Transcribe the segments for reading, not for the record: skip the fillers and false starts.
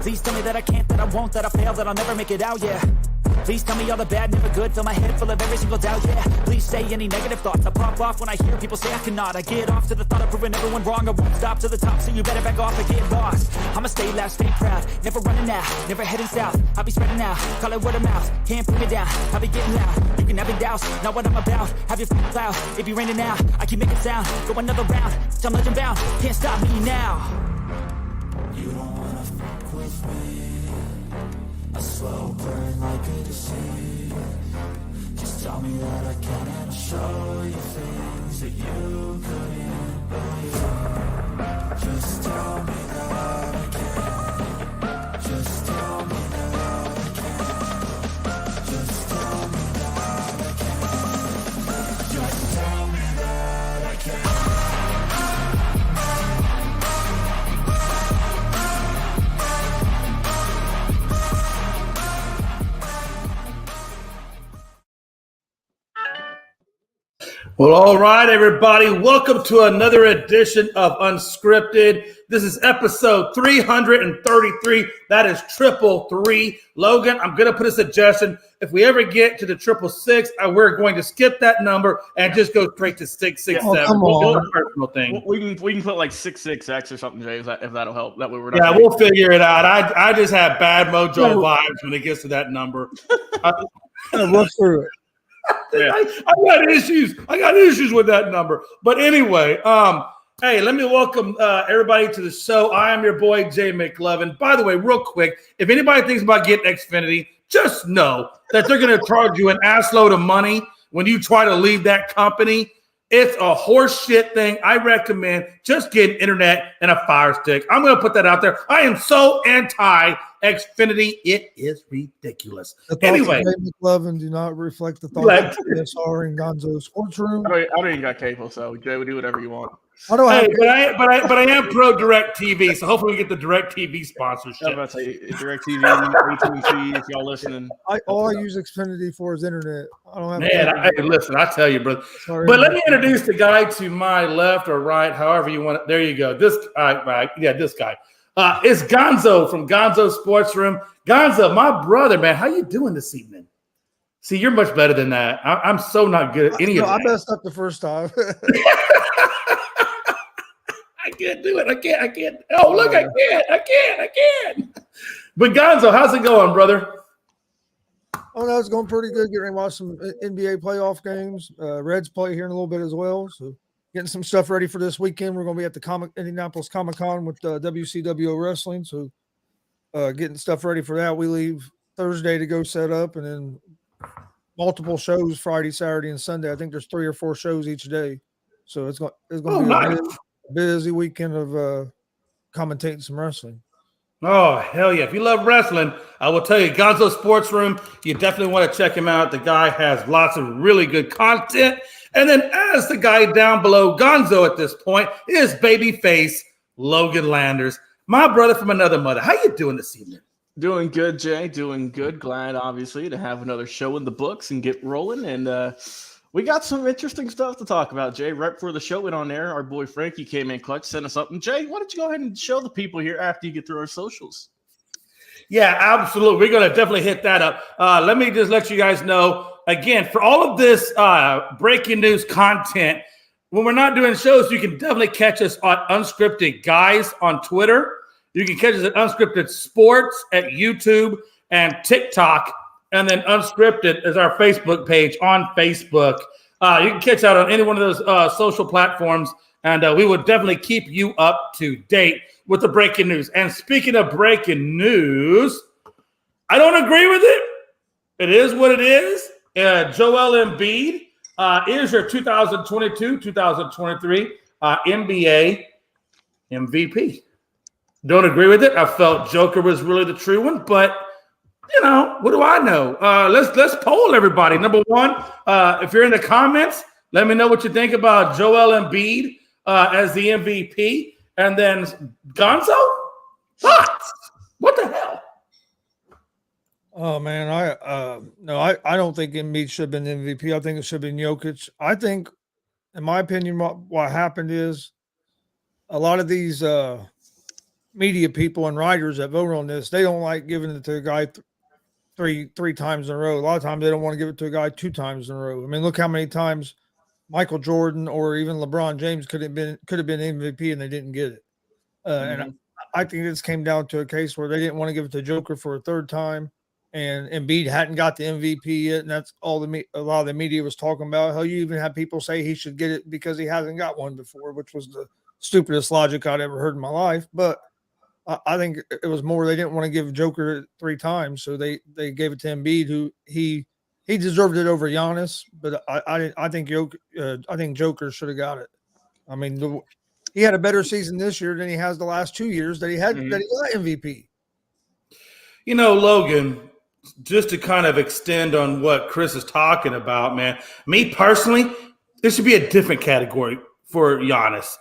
Please tell me that I can't, that I won't, that I fail, that I'll never make it out, yeah. Please tell me all the bad, never good. Fill my head full of every single doubt, yeah. Please say any negative thoughts. I pop off when I hear people say I cannot. I get off to the thought of proving everyone wrong. I won't stop to the top, so you better back off and get lost. I'ma stay loud, stay proud, never running out, never heading south. I'll be spreading out, call it word of mouth. Can't put me down, I'll be getting loud. You can have it douse, not what I'm about. Have your feet cloud, it be raining out. I keep making sound, go another round. I'm legend bound, can't stop me now. You don't wanna fuck with me. A slow burn like a disease. Just tell me that I can and I'll show you things that you couldn't believe. Just tell me that I can. Just tell me that I can. Just tell me that I can. Just tell me that I can. Well, all right, everybody. Welcome to another edition of Unscripted. This is episode 333. That is 333. Logan, I'm going to put a suggestion. If we ever get to the 666, we're going to skip that number and just go straight to 667. We'll do a personal thing. We can put like 66X or something, Jay, if that'll help. That way we're not. Yeah, we'll figure it out. I just have bad mojo vibes when it gets to that number. Look through it. Yeah. I got issues. I got issues with that number. But anyway, hey, let me welcome everybody to the show. I am your boy, Jay McLovin. By the way, real quick, if anybody thinks about getting Xfinity, just know that they're going to charge you an assload of money when you try to leave that company. It's a horse shit thing. I recommend just getting internet and a Fire Stick. I'm going to put that out there. I am so anti-Xfinity. It is ridiculous. Anyway. McLovin do not reflect the thoughts of PSR and Gonzo Sports Room. I don't even got cable, so Jay would do whatever you want. But I am pro Direct TV, so hopefully we get the Direct TV sponsorship. I was about to say Direct TV, AT&T, if y'all listening. All I use Xfinity for is internet. I don't have. Hey, listen, I tell you, brother. Sorry, but let me introduce the guy to my left or right, however you want it. There you go. This guy, this guy. It's Gonzo from Gonzo Sports Room. Gonzo, my brother, man, how you doing this evening? See, you're much better than that. I'm so not good at any of that. I messed up the first time. I can't do it. I can't. Oh, look, I can't. But Gonzo, how's it going, brother? Oh, no, it's going pretty good. Getting ready to watch some NBA playoff games. Reds play here in a little bit as well. So getting some stuff ready for this weekend. We're going to be at the Indianapolis Comic-Con with WCWO Wrestling. So getting stuff ready for that. We leave Thursday to go set up, and then multiple shows Friday, Saturday, and Sunday. I think there's 3 or 4 shows each day. So it's going to be a busy weekend of commentating some wrestling. Oh, hell yeah. If you love wrestling, I will tell you, Gonzo Sports Room, you definitely want to check him out. The guy has lots of really good content. And then as the guy down below Gonzo at this point is babyface Logan Landers, my brother from another mother. How you doing this evening? Doing good, Jay. Doing good. Glad, obviously, to have another show in the books and get rolling. And we got some interesting stuff to talk about, Jay. Right before the show went on air, our boy Frankie came in clutch, sent us something. Jay, why don't you go ahead and show the people here after you get through our socials? Yeah, absolutely. We're going to definitely hit that up. Let me just let you guys know, again, for all of this breaking news content, when we're not doing shows, you can definitely catch us on Unscripted Guys on Twitter. You can catch us at Unscripted Sports at YouTube and TikTok. And then Unscripted is our Facebook page on Facebook. You can catch out on any one of those social platforms, and we will definitely keep you up to date with the breaking news. And speaking of breaking news, I don't agree with it. It is what it is. Joel Embiid is your 2022-2023 NBA MVP. Don't agree with it. I felt Joker was really the true one, but you know, what do I know? Let's poll everybody. Number one, if you're in the comments, let me know what you think about Joel Embiid as the MVP. And then Gonzo, thoughts? What the hell? Oh man, I don't think Embiid should have been MVP. I think it should have been Jokic. I think, in my opinion, what happened is a lot of these media people and writers that vote on this, they don't like giving it to a guy three times in a row. A lot of times they don't want to give it to a guy 2 times in a row. I mean, look how many times Michael Jordan or even LeBron James could have been MVP and they didn't get it. And I think this came down to a case where they didn't want to give it to Joker for a 3rd time, and Embiid hadn't got the MVP yet, and that's all a lot of the media was talking about. Hell, you even had people say he should get it because he hasn't got one before, which was the stupidest logic I'd ever heard in my life. But I think it was more they didn't want to give Joker 3 times, so they gave it to Embiid, who he deserved it over Giannis. But I think Joker should have got it. I mean, he had a better season this year than he has the last 2 years that he had that he got MVP. You know, Logan, just to kind of extend on what Chris is talking about, man. Me personally, there should be a different category for Giannis.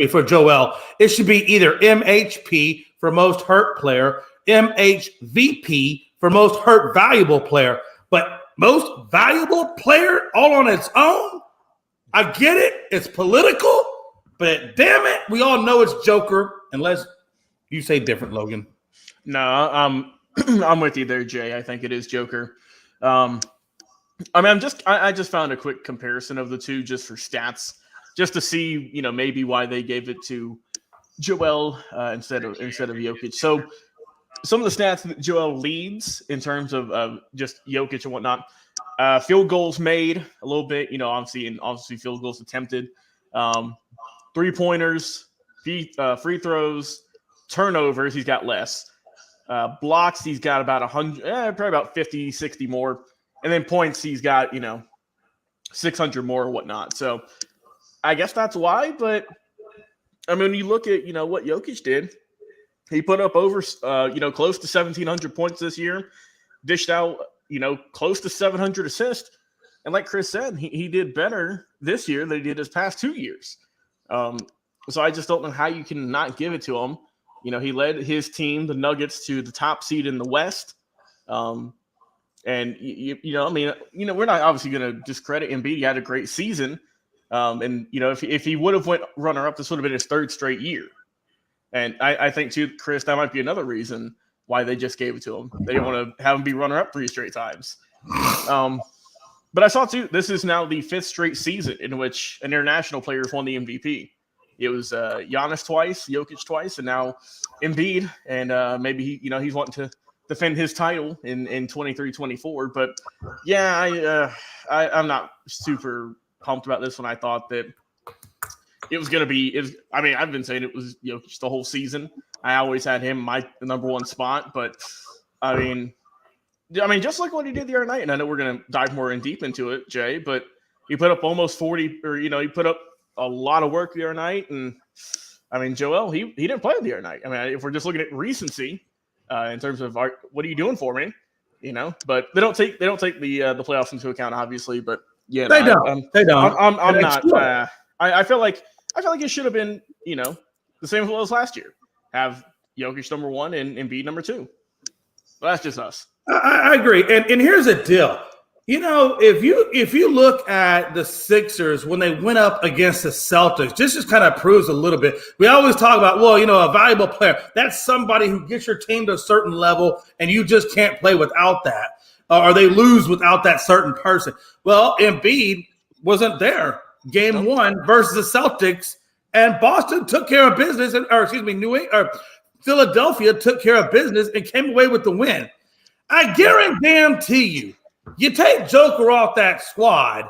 For Joel. It should be either MHP for most hurt player, MHVP for most hurt valuable player. But most valuable player all on its own? I get it. It's political. But damn it, we all know it's Joker, unless you say different, Logan. No, I'm with you there, Jay. I think it is Joker. I mean, I just found a quick comparison of the two just for stats, just to see, maybe why they gave it to Joel instead of Jokic. So some of the stats that Joel leads in terms of just Jokic and whatnot, field goals made a little bit, obviously field goals attempted. 3-pointers, free throws, turnovers, he's got less. Blocks, he's got about 100, probably about 50, 60 more. And then points, he's got, 600 more or whatnot. So I guess that's why. But, I mean, when you look at, what Jokic did, he put up over, close to 1,700 points this year, dished out, close to 700 assists. And like Chris said, he did better this year than he did his past 2 years. So I just don't know how you can not give it to him. He led his team, the Nuggets, to the top seed in the West. And, we're not obviously going to discredit Embiid. He had a great season. And, if he would have went runner-up, this would have been his 3rd straight year. And I think, too, Chris, that might be another reason why they just gave it to him. They didn't want to have him be runner-up 3 straight times. But I saw, too, this is now the 5th straight season in which an international player has won the MVP. It was Giannis twice, Jokic twice, and now Embiid. And maybe he's wanting to defend his title in 23-24. But, yeah, I'm not super pumped about this one. I thought that it was going to be – I've been saying it was Jokic the whole season. I always had him my number 1 spot. But, I mean, just like what he did the other night, and I know we're going to dive more in deep into it, Jay, but he put up almost 40 – or, he put up a lot of work the other night. And, Joel, he didn't play the other night. If we're just looking at recency in terms of what are you doing for me, But they don't take the playoffs into account, obviously. But, yeah. They don't. They don't. I'm not I feel like it should have been, the same as well as last year. Have Jokic number 1 and Embiid number 2. But that's just us. I agree. And here's the deal. If you look at the Sixers when they went up against the Celtics, this just kind of proves a little bit. We always talk about, a valuable player. That's somebody who gets your team to a certain level, and you just can't play without that, or they lose without that certain person. Well, Embiid wasn't there. Game 1 versus the Celtics, and Boston took care of business, Philadelphia took care of business and came away with the win. I guarantee you take Joker off that squad,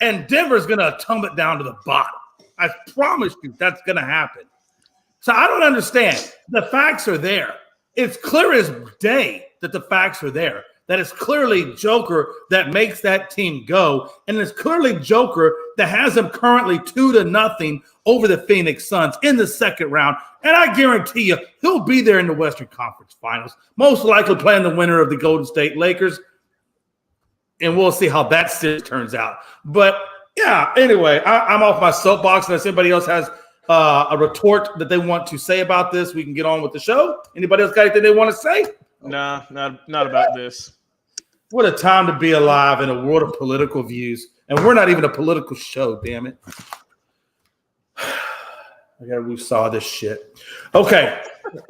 and Denver's going to tumble it down to the bottom. I promise you that's going to happen. So I don't understand. The facts are there. It's clear as day that the facts are there. That it's clearly Joker that makes that team go. And it's clearly Joker that has them currently 2-0 over the Phoenix Suns in the 2nd round. And I guarantee you, he'll be there in the Western Conference Finals, most likely playing the winner of the Golden State Lakers. And we'll see how that series turns out. But, yeah, anyway, I'm off my soapbox. Unless anybody else has a retort that they want to say about this, we can get on with the show. Anybody else got anything they want to say? Nah, not about this. What a time to be alive in a world of political views. And we're not even a political show, damn it. We saw this shit. Okay, You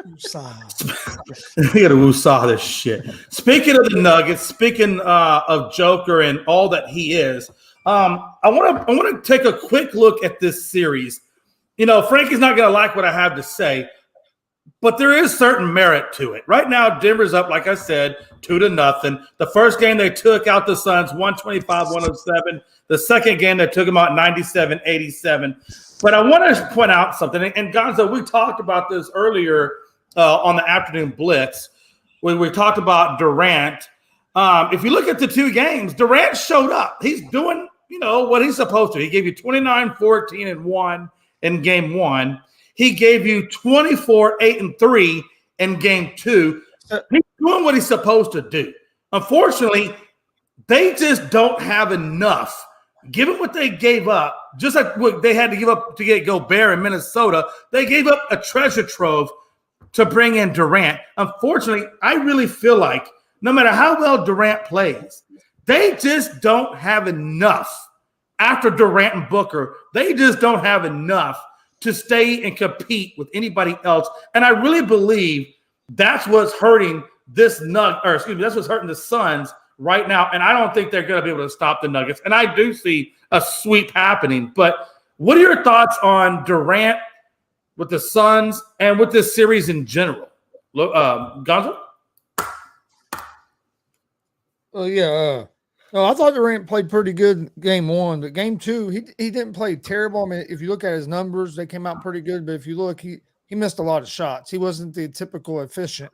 gotta woosah this shit. Speaking of the Nuggets, speaking of Joker and all that he is, I want to take a quick look at this series. You know, Frankie's not gonna like what I have to say, but there is certain merit to it. Right now, Denver's up, like I said, 2-0. The first game they took out the Suns 125-107. The second game they took them out 97-87. But I want to point out something. And Gonzo, we talked about this earlier on the afternoon blitz when we talked about Durant. If you look at the two games, Durant showed up. He's doing, what he's supposed to. He gave you 29, 14, and 1 in game 1. He gave you 24, 8, and 3 in game 2. He's doing what he's supposed to do. Unfortunately, they just don't have enough. Given what they gave up, just like what they had to give up to get Gobert in Minnesota, they gave up a treasure trove to bring in Durant. Unfortunately, I really feel like no matter how well Durant plays, they just don't have enough. After Durant and Booker, they just don't have enough to stay and compete with anybody else. And I really believe that's what's hurting that's what's hurting the Suns right now. And I don't think they're going to be able to stop the Nuggets. And I do see a sweep happening. But what are your thoughts on Durant with the Suns and with this series in general? Gonzo? I thought Durant played pretty good game 1, but game 2, he didn't play terrible. I mean, if you look at his numbers, they came out pretty good. But if you look, he missed a lot of shots. He wasn't the typical efficient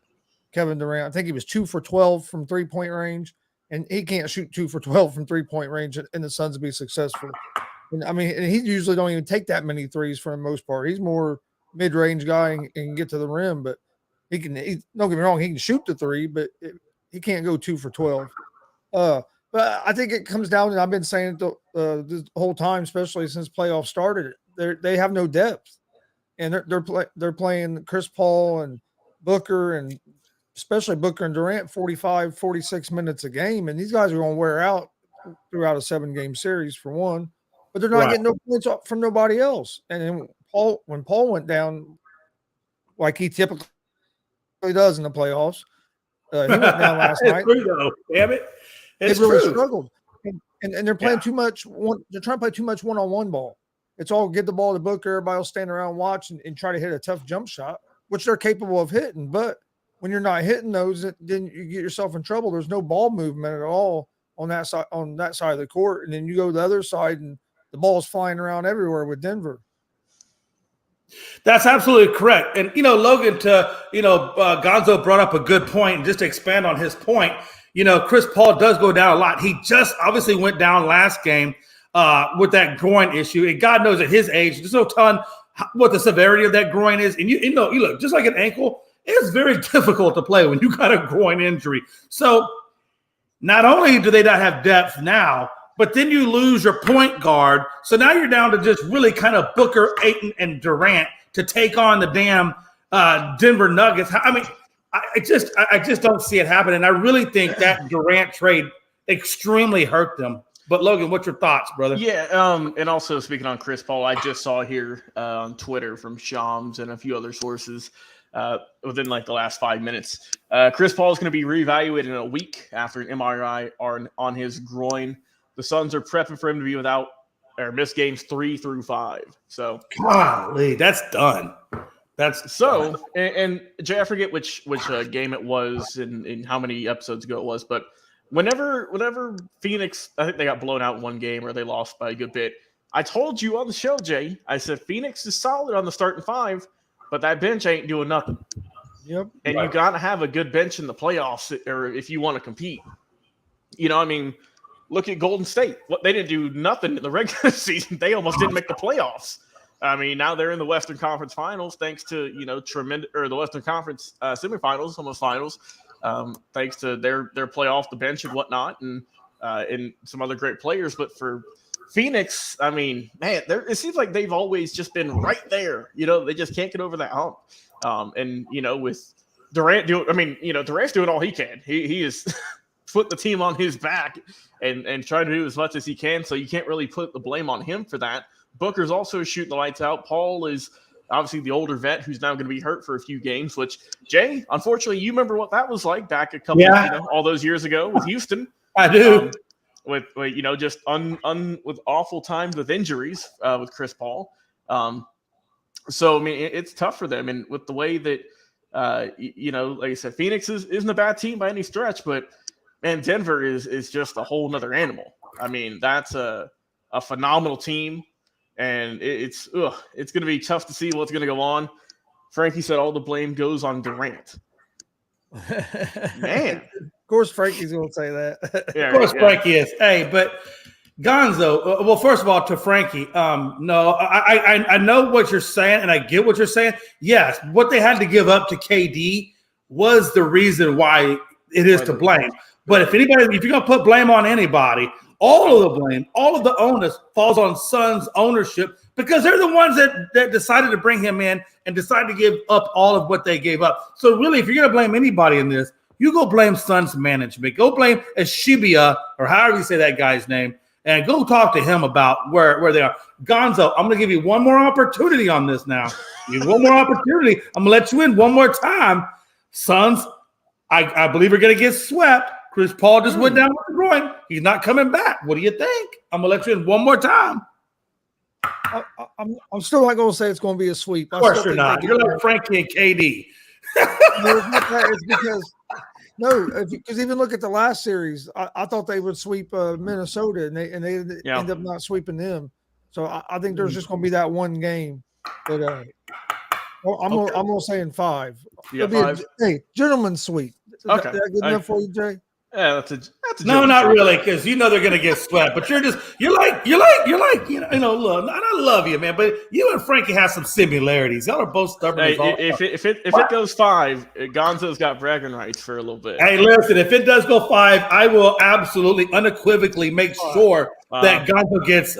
Kevin Durant. I think he was 2 for 12 from 3-point range, and he can't shoot 2 for 12 from 3-point range in the Suns to be successful. And he usually don't even take that many threes for the most part. He's more mid-range guy and can get to the rim, but don't get me wrong, he can shoot the 3, but he can't go 2 for 12. But I think it comes down to, I've been saying it the whole time, especially since playoffs started, they have no depth, and they're playing Chris Paul and Booker, and especially Booker and Durant 45, 46 minutes a game, and these guys are going to wear out throughout a 7-game series for one, but they're not getting no points from nobody else. And then when Paul went down, like he typically does in the playoffs, he went down last night. Damn it. They really struggled, and they're playing too much. They're trying to play too much one-on-one ball. It's all get the ball to Booker. Everybody will stand around and watch and try to hit a tough jump shot, which they're capable of hitting. But when you're not hitting those, then you get yourself in trouble. There's no ball movement at all on that side of the court, and then you go to the other side, and the ball's flying around everywhere with Denver. That's absolutely correct. And Logan, Gonzo brought up a good point. And just to expand on his point, Chris Paul does go down a lot. He just obviously went down last game with that groin issue. And God knows at his age, there's no telling what the severity of that groin is. And you look, just like an ankle, it's very difficult to play when you got a groin injury. So not only do they not have depth now, but then you lose your point guard. So now you're down to just really kind of Booker, Ayton, and Durant to take on the damn Denver Nuggets. I mean, I just don't see it happening. And I really think that Durant trade extremely hurt them. But Logan, what's your thoughts, brother? Yeah, and also speaking on Chris Paul, I just saw here on Twitter from Shams and a few other sources within like the last 5 minutes. Chris Paul is going to be reevaluated in a week after an MRI on his groin. The Suns are prepping for him to be without or miss games 3 through 5. So, golly, that's done. That's so, and Jay, I forget which game it was and how many episodes ago it was, but whenever Phoenix, I think they got blown out in one game or they lost by a good bit. I told you on the show, Jay, I said Phoenix is solid on the starting 5, but that bench ain't doing nothing. Yep. And you got to have a good bench in the playoffs, or if you want to compete. Look at Golden State. They didn't do nothing in the regular season. They almost didn't make the playoffs. I mean, now they're in the Western Conference Finals, thanks to the Western Conference semifinals, almost finals, thanks to their play off the bench and whatnot, and some other great players. But for Phoenix, I mean, man, it seems like they've always just been right there. They just can't get over that hump. With Durant Durant's doing all he can. He is putting the team on his back and trying to do as much as he can. So you can't really put the blame on him for that. Booker's also shooting the lights out. Paul is obviously the older vet who's now going to be hurt for a few games. Which Jay, unfortunately, you remember what that was like back a couple, all those years ago with Houston. I do. With just with awful times with injuries with Chris Paul. So I mean, it's tough for them, and with the way that like I said, Phoenix isn't a bad team by any stretch, but man, Denver is just a whole nother animal. I mean, that's a phenomenal team, and it's going to be tough to see what's going to go on. Frankie said all the blame goes on Durant. Man, of course Frankie's going to say that. Yeah, of course Frankie is. Hey, but Gonzo, well, first of all, to Frankie, no, I know what you're saying, and I get what you're saying. Yes, what they had to give up to KD was the reason why it is to blame. But if you're going to put blame on anybody, all of the blame, all of the onus falls on Suns ownership, because they're the ones that decided to bring him in and decided to give up all of what they gave up. So really, if you're going to blame anybody in this, you go blame Suns management. Go blame Ashibia, or however you say that guy's name, and go talk to him about where they are. Gonzo, I'm going to give you one more opportunity on this now. One more opportunity. I'm going to let you in one more time. Suns, I believe are going to get swept. Chris Paul just went down with the groin. He's not coming back. What do you think? I'm going to let you in one more time. I'm still not going to say it's going to be a sweep. Of course you're not. You're like Frankie and KD. It's because even look at the last series. I thought they would sweep Minnesota, and they ended up not sweeping them. So I think there's just going to be that one game. But I'm going to say in 5. Yeah, 5. Gentlemen's sweep. Is that good enough for you, Jay? Yeah, that's a no, not really, because you know they're gonna get swept. But you're like, look, I love you, man. But you and Frankie have some similarities. Y'all are both stubborn. If it goes 5, Gonzo's got bragging rights for a little bit. Hey, listen, if it does go 5, I will absolutely unequivocally make sure that Gonzo gets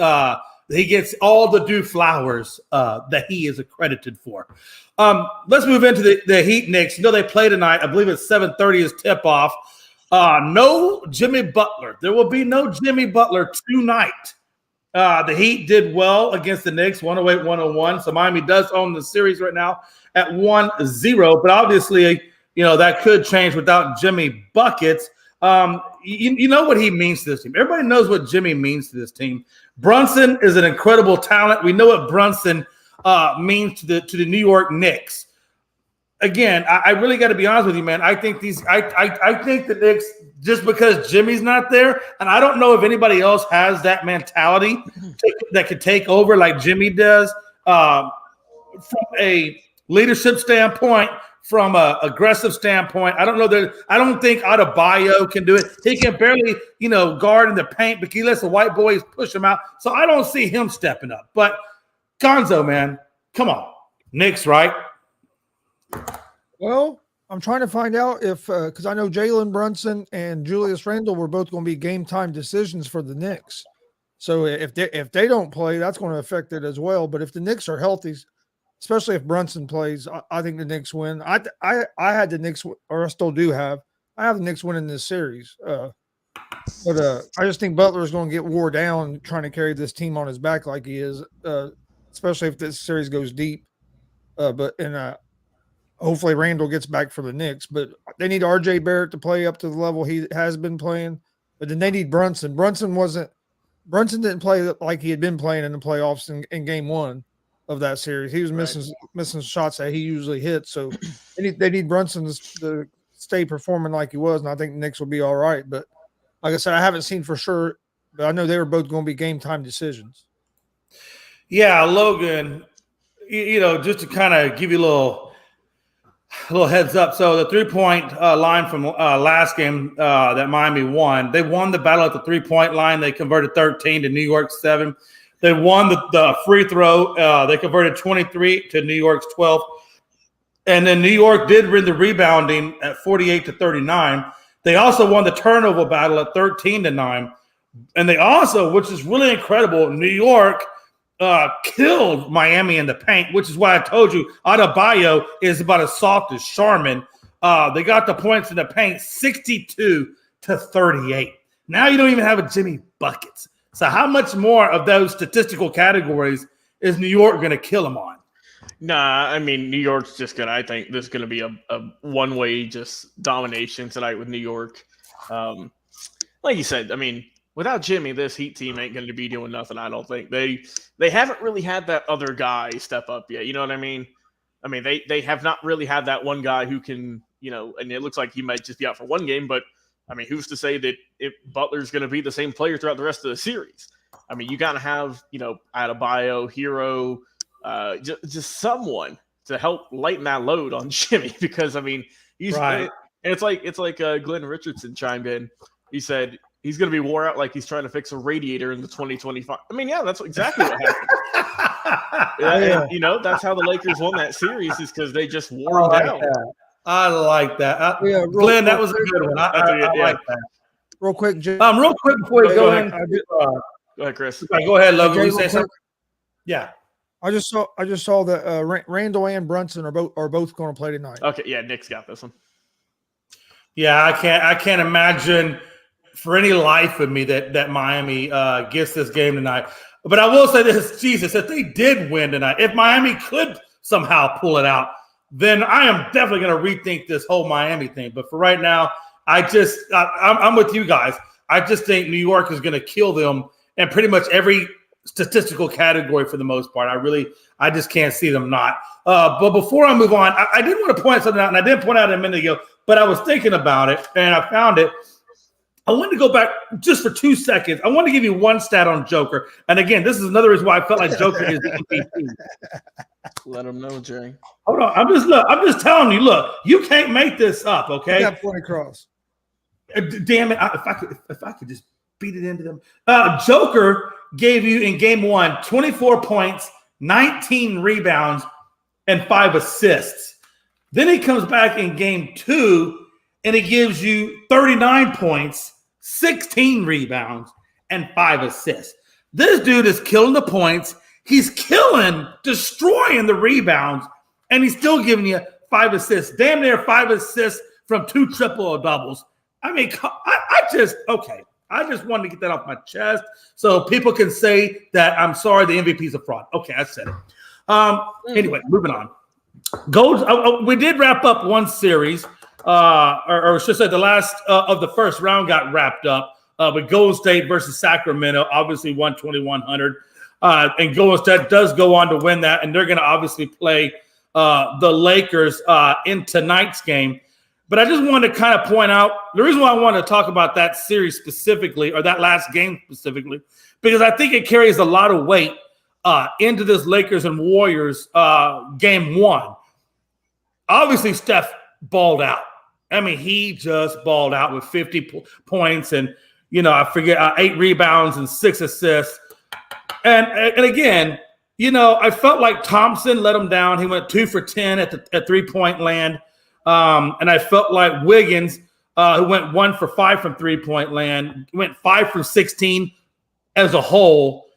he gets all the due flowers that he is accredited for. Let's move into the Heat Knicks. You know they play tonight. I believe it's 7:30 is tip off. No Jimmy Butler. There will be no Jimmy Butler tonight. The Heat did well against the Knicks, 108-101. So Miami does own the series right now at 1-0. But obviously, that could change without Jimmy buckets. You know what he means to this team. Everybody knows what Jimmy means to this team. Brunson is an incredible talent. We know what Brunson means to the New York Knicks. Again, I really got to be honest with you, man. I think I think the Knicks, just because Jimmy's not there, and I don't know if anybody else has that mentality that could take over like Jimmy does, from a leadership standpoint, from an aggressive standpoint. I don't think Adebayo can do it. He can barely, guard in the paint, but he lets the white boys push him out. So I don't see him stepping up. But Gonzo, man, come on, Knicks, right? Well, I'm trying to find out if because I know Jalen Brunson and Julius Randle were both going to be game time decisions for the Knicks. So if they don't play, that's going to affect it as well. But if the Knicks are healthy, especially if Brunson plays, I think the Knicks win. I had the Knicks, or I still do have. I have the Knicks winning this series. But I just think Butler is going to get wore down trying to carry this team on his back like he is, especially if this series goes deep. Hopefully Randall gets back for the Knicks, but they need RJ Barrett to play up to the level he has been playing. But then they need Brunson. Brunson didn't play like he had been playing in the playoffs in game 1 of that series. He was missing shots that he usually hits. So they need Brunson to stay performing like he was, and I think the Knicks will be all right. But like I said, I haven't seen for sure, but I know they were both going to be game time decisions. Yeah, Logan, just to kind of give you a little heads up. So the 3-point line from last game that Miami won, they won the battle at the 3-point line. They converted 13 to New York 7. They won the free throw. They converted 23 to New York's 12. And then New York did win the rebounding at 48 to 39. They also won the turnover battle at 13 to 9. And they also, which is really incredible, New York killed Miami in the paint, which is why I told you Adebayo is about as soft as Charmin. They got the points in the paint 62 to 38. Now you don't even have a Jimmy buckets. So how much more of those statistical categories is New York going to kill them on? Nah, I mean, New York's just gonna. I think there's gonna be a one-way just domination tonight with New York. Like you said, I mean, without Jimmy, this Heat team ain't gonna be doing nothing. I don't think they haven't really had that other guy step up yet. You know what I mean? I mean, they have not really had that one guy who can, and it looks like he might just be out for one game, but I mean, who's to say that if Butler's going to be the same player throughout the rest of the series? I mean, you got to have, Adebayo, Hero, just someone to help lighten that load on Jimmy, because I mean, he's Right. and it's like Glenn Richardson chimed in. He said he's going to be wore out like he's trying to fix a radiator in the 2025. I mean, yeah, that's exactly what happened. And, that's how the Lakers won that series, is because they just wore him down. I like that. Yeah, Glenn, that was a good one. I like that. Real quick, Jay. Real quick before you go in. Go ahead, Chris. Go ahead, Logan. Jay, You say real something? quick. Yeah. I just saw that Randall and Brunson are both going to play tonight. Okay, yeah, Nick's got this one. Yeah, I can't imagine for any life of me that Miami gets this game tonight. But I will say this, Jesus, if they did win tonight, if Miami could somehow pull it out, then I am definitely going to rethink this whole Miami thing. But for right now, I'm with you guys. I just think New York is going to kill them in pretty much every statistical category for the most part. I just can't see them not. But before I move on, I did want to point something out, and I did point out a minute ago, but I was thinking about it, and I found it. I wanted to go back just for 2 seconds. I want to give you one stat on Joker. And again, this is another reason why I felt like Joker is the MVP. Let him know, Jerry. Hold on. I'm just telling you, look, you can't make this up, okay? Yeah, point across. Damn it. If I could just beat it into them. Joker gave you in game 1 24 points, 19 rebounds, and 5 assists. Then he comes back in game 2 and he gives you 39 points, 16 rebounds, and 5 assists. This dude is killing the points. He's destroying the rebounds, and he's still giving you 5 assists. Damn near 5 assists from 2 triple doubles. I mean, I just wanted to get that off my chest so people can say that I'm sorry, the MVP is a fraud. Okay, I said it. Anyway, moving on. We did wrap up one series. Or should I say the last of the first round got wrapped up with Golden State versus Sacramento, obviously 120-100. And Golden State does go on to win that, and they're going to obviously play the Lakers in tonight's game. But I just wanted to kind of point out the reason why I wanted to talk about that series specifically, or that last game specifically, because I think it carries a lot of weight into this Lakers and Warriors game 1. Obviously, Steph balled out. I mean, he just balled out with 50 points and, I forget, 8 rebounds and 6 assists. And again, I felt like Thompson let him down. He went 2 for 10 at 3-point land. And I felt like Wiggins, who went 1 for 5 from 3-point land, went 5 for 16 as a whole.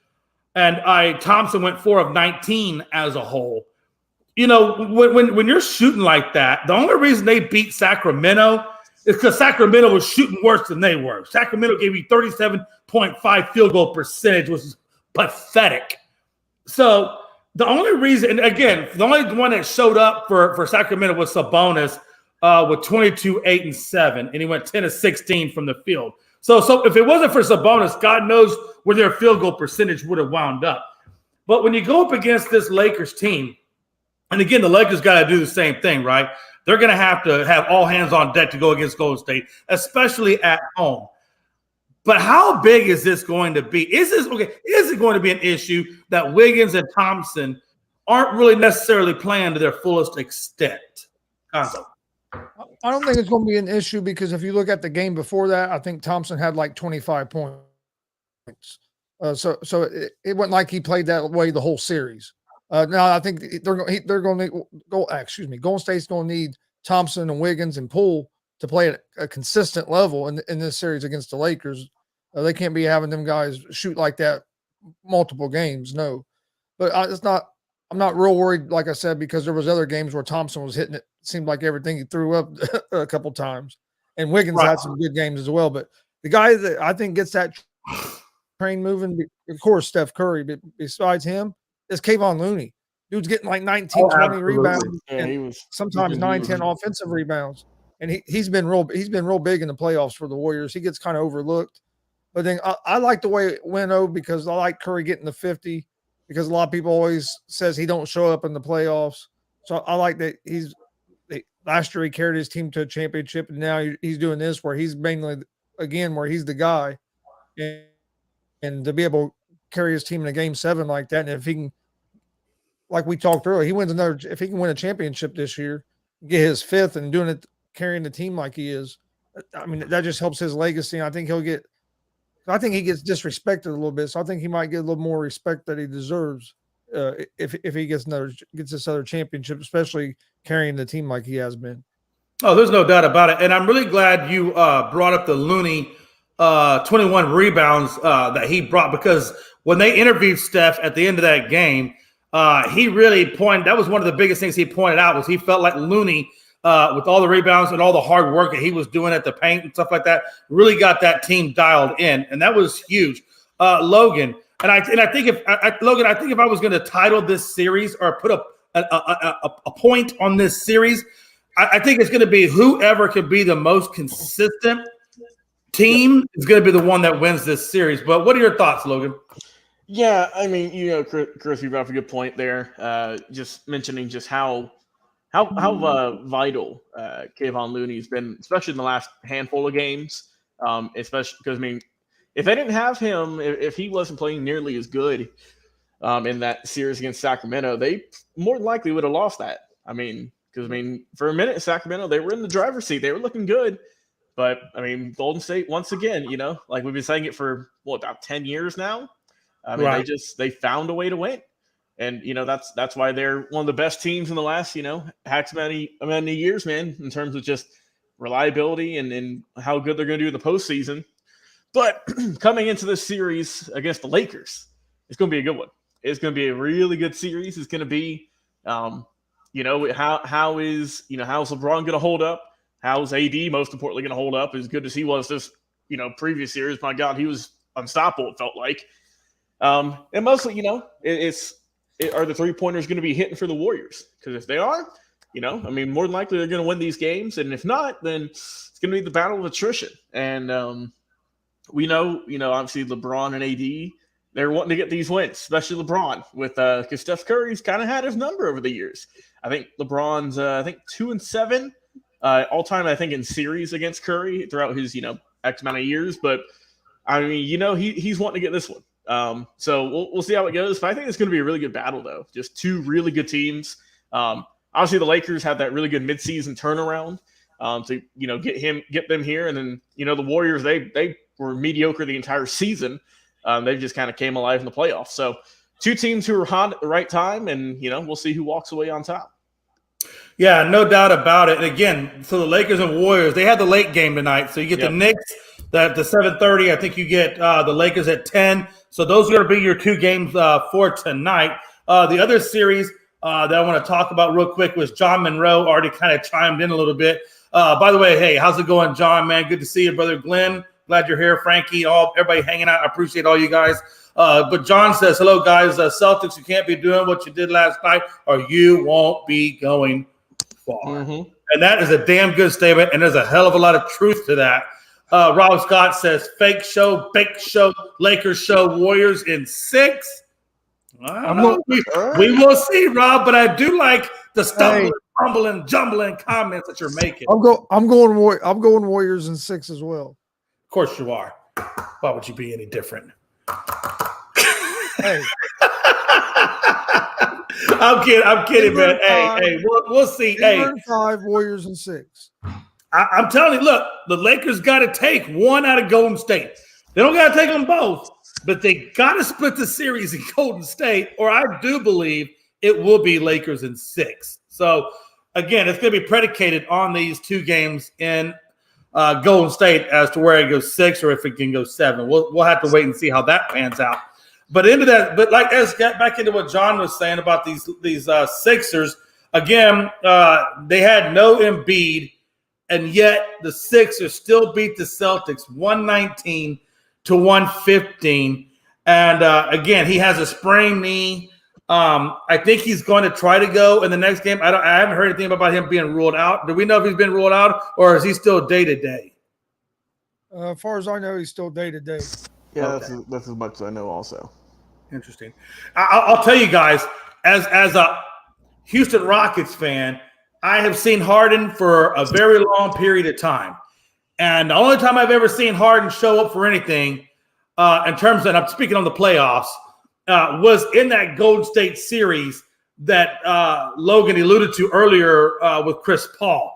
And Thompson went 4 of 19 as a whole. When you're shooting like that, the only reason they beat Sacramento is because Sacramento was shooting worse than they were. Sacramento gave you 37.5 field goal percentage, which is pathetic. So the only reason, and again, the only one that showed up for Sacramento was Sabonis with 22, 8, and 7, and he went 10 of 16 from the field. So if it wasn't for Sabonis, God knows where their field goal percentage would have wound up. But when you go up against this Lakers team, and again, the Lakers got to do the same thing, right? They're going to have all hands on deck to go against Golden State, especially at home. But how big is this going to be? Is it going to be an issue that Wiggins and Thompson aren't really necessarily playing to their fullest extent? I don't think it's going to be an issue because if you look at the game before that, I think Thompson had like 25 points. So it wasn't like he played that way the whole series. Now I think they're going to go. Golden State's going to need Thompson and Wiggins and Poole to play at a consistent level in this series against the Lakers. They can't be having them guys shoot like that multiple games. No, but I'm not real worried, like I said, because there was other games where Thompson was hitting it. Seemed like everything he threw up a couple times, and Wiggins had some good games as well. But the guy that I think gets that train moving, of course, Steph Curry. But besides him, is Kayvon Looney. Dude's getting like 19, 20 rebounds. Yeah, he was sometimes 9, 10 offensive rebounds. And he's been real big in the playoffs for the Warriors. He gets kind of overlooked. But then I like the way it went because I like Curry getting the 50 because a lot of people always says he don't show up in the playoffs. So I like that last year he carried his team to a championship, and now he's doing this where he's mainly where he's the guy, and to be able to carry his team in a game 7 like that, and if he can, like we talked earlier, if he can win a championship this year, get his 5th and doing it, carrying the team like he is, I mean, that just helps his legacy. And I think he gets disrespected a little bit. So I think he might get a little more respect that he deserves if he gets this other championship, especially carrying the team like he has been. Oh, there's no doubt about it. And I'm really glad you brought up the Looney 21 rebounds that he brought, because when they interviewed Steph at the end of that game, he really that was one of the biggest things he pointed out, was he felt like Looney, with all the rebounds and all the hard work that he was doing at the paint and stuff like that, really got that team dialed in, and that was huge. Logan, I think if I was going to title this series or put a point on this series, I think it's going to be whoever could be the most consistent team is going to be the one that wins this series. But what are your thoughts, Logan? Yeah, I mean, Chris, you brought up a good point there. Just mentioning just how vital Kevon Looney's been, especially in the last handful of games. Especially because, I mean, if they didn't have him, if he wasn't playing nearly as good in that series against Sacramento, they more than likely would have lost that. I mean, because, I mean, for a minute, Sacramento, they were in the driver's seat. They were looking good. But, I mean, Golden State, once again, like we've been saying it for, about 10 years now? I mean, right. they found a way to win. And, that's why they're one of the best teams in the last, X many years, man, in terms of just reliability and how good they're going to do in the postseason. But coming into this series against the Lakers, it's going to be a good one. It's going to be a really good series. It's going to be, how's LeBron going to hold up? How's AD, most importantly, going to hold up? As good as he was this, previous series, my God, he was unstoppable, it felt like. And mostly, are the three-pointers going to be hitting for the Warriors? Because if they are, more than likely they're going to win these games. And if not, then it's going to be the battle of attrition. And we know, obviously LeBron and AD, they're wanting to get these wins, especially LeBron, because Steph Curry's kind of had his number over the years. I think LeBron's, 2-7 all-time, I think, in series against Curry throughout his, X amount of years. But, I mean, he's wanting to get this one. So we'll see how it goes. But I think it's going to be a really good battle, though. Just two really good teams. Obviously, the Lakers have that really good midseason turnaround to get them here, and then the Warriors they were mediocre the entire season. They just kind of came alive in the playoffs. So two teams who are hot at the right time, and we'll see who walks away on top. Yeah, no doubt about it. And again, so the Lakers and Warriors, they had the late game tonight. So you get the Knicks at the 7:30. I think you get the Lakers at 10. So those are going to be your two games for tonight. The other series that I want to talk about real quick was John Monroe already kind of chimed in a little bit. By the way, hey, how's it going, John, man? Good to see you, brother Glenn. Glad you're here. Frankie, everybody hanging out. I appreciate all you guys. But John says, hello, guys. Celtics, you can't be doing what you did last night or you won't be going far. Mm-hmm. And that is a damn good statement, and there's a hell of a lot of truth to that. Rob Scott says, fake show, Lakers show, Warriors in 6. We will see, Rob, but I do like the stumbling, rumbling, jumbling comments that you're making. I'm going Warriors in 6 as well. Of course you are. Why would you be any different? Hey. I'm kidding, man. Hey, we'll see. Hey, 5 Warriors in 6. I'm telling you, look, the Lakers got to take one out of Golden State. They don't got to take them both, but they got to split the series in Golden State, or I do believe it will be Lakers in 6. So, again, it's going to be predicated on these two games in Golden State as to where it goes 6 or if it can go 7. We'll have to wait and see how that pans out. But let's get back into what John was saying about these Sixers. Again, they had no Embiid, and yet the Sixers still beat the Celtics 119-115. And again, he has a sprained knee. I think he's going to try to go in the next game. I haven't heard anything about him being ruled out. Do we know if he's been ruled out or is he still day to day? As far as I know, he's still day to day. Yeah, Okay. that's as much as I know. Also, Interesting. I'll tell you guys, as a Houston Rockets fan, I have seen Harden for a very long period of time, and the only time I've ever seen Harden show up for anything, in terms of, I'm speaking on the playoffs, was in that Golden State series that Logan alluded to earlier with Chris Paul.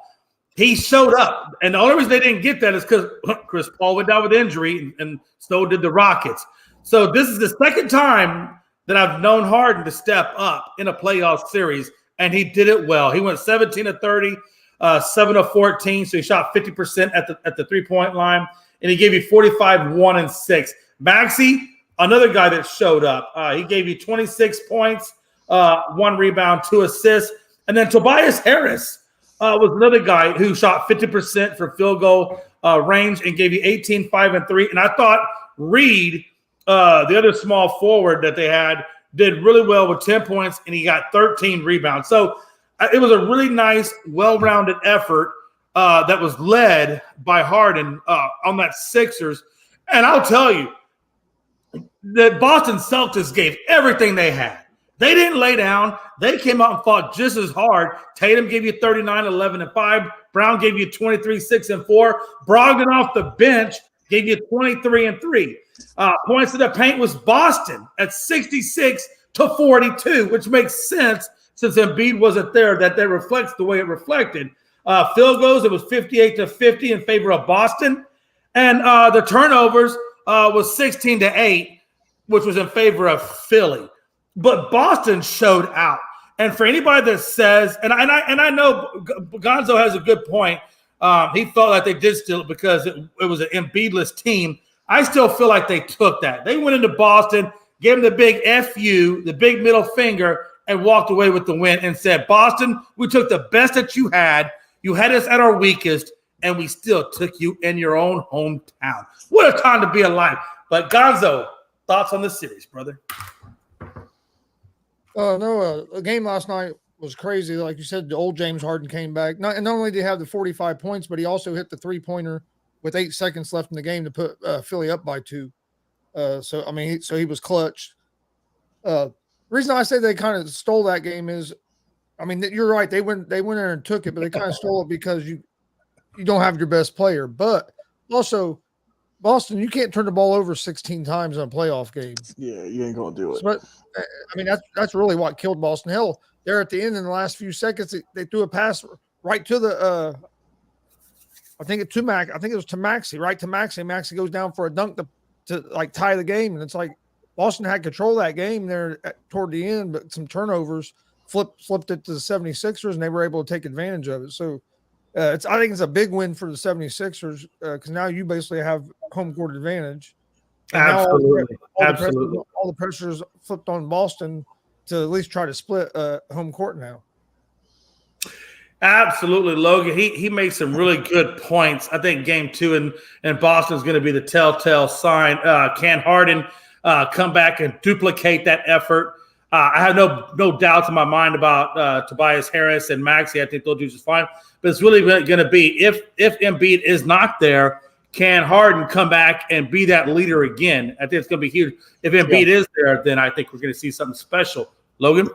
He showed up, and the only reason they didn't get that is because Chris Paul went down with injury, and so did the Rockets. So this is the second time that I've known Harden to step up in a playoff series, and he did it well. He went 17 of 30, 7 of 14, so he shot 50% at the three-point line, and he gave you 45, 1, and 6. Maxey, another guy that showed up. He gave you 26 points, 1 rebound, 2 assists, and then Tobias Harris was another guy who shot 50% for field goal range and gave you 18, 5, and 3. And I thought Reed, the other small forward that they had, did really well with 10 points, and he got 13 rebounds. So it was a really nice, well-rounded effort that was led by Harden on that Sixers. And I'll tell you, the Boston Celtics gave everything they had. They didn't lay down. They came out and fought just as hard. Tatum gave you 39, 11, and 5. Brown gave you 23, 6, and 4. Brogdon off the bench gave you 23 and 3. Points to the paint was Boston at 66 to 42, which makes sense since Embiid wasn't there. That reflects the way it reflected. Field goals, it was 58 to 50 in favor of Boston. And the turnovers was 16 to 8, which was in favor of Philly. But Boston showed out. And for anybody that says, and I know Gonzo has a good point. He felt like they did steal it because it was an Embiidless team. I still feel like they took that. They went into Boston, gave them the big FU, the big middle finger, and walked away with the win and said, Boston, we took the best that you had. You had us at our weakest, and we still took you in your own hometown. What a time to be alive. But Gonzo, thoughts on the series, brother? The game last night was crazy. Like you said, the old James Harden came back. Not only did he have the 45 points, but he also hit the three-pointer with 8 seconds left in the game to put Philly up by 2. So he was clutch. The reason I say they kind of stole that game is, you're right. They went there and took it, but they kind of stole it because you don't have your best player. But also, Boston, you can't turn the ball over 16 times in a playoff game. yeah, you ain't gonna do it. But that's really what killed Boston. Hell, there at the end in the last few seconds, they threw a pass right to the I think it was to Maxey, right to Maxey. Maxey goes down for a dunk to like tie the game, and it's like Boston had control of that game there toward the end, but some turnovers flipped it to the 76ers, and they were able to take advantage of it. So I think it's a big win for the 76ers because now you basically have home court advantage. And Absolutely. All the pressures flipped on Boston to at least try to split home court now. Absolutely, Logan. He made some really good points. I think game 2 in Boston is going to be the telltale sign. Can Harden come back and duplicate that effort? I have no doubts in my mind about Tobias Harris and Maxey. I think they'll do just fine. But it's really going to be if Embiid is not there, can Harden come back and be that leader again? I think it's going to be huge. If Embiid is there, then I think we're going to see something special. Logan?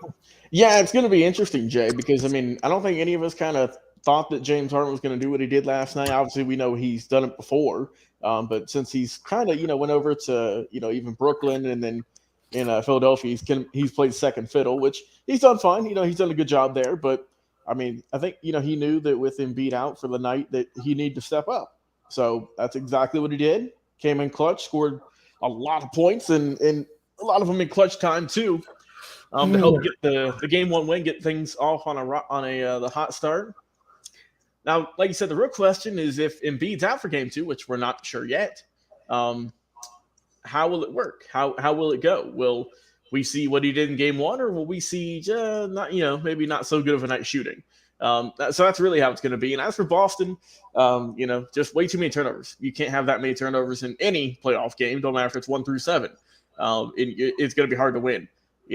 Yeah, it's going to be interesting, Jay, because, I don't think any of us kind of thought that James Harden was going to do what he did last night. Obviously, we know he's done it before, but since he's kind of, went over to, even Brooklyn and then in Philadelphia, he's played second fiddle, which he's done fine. He's done a good job there, but, I think, he knew that with Embiid out for the night that he needed to step up. So that's exactly what he did. Came in clutch, scored a lot of points, and a lot of them in clutch time, too. To help get the game 1 win, get things off on the hot start. Now, like you said, the real question is if Embiid's out for game 2, which we're not sure yet. How will it work? How will it go? Will we see what he did in game 1, or will we see maybe not so good of a night shooting? So that's really how it's going to be. And as for Boston, just way too many turnovers. You can't have that many turnovers in any playoff game. Don't matter if it's 1 through 7. It's going to be hard to win.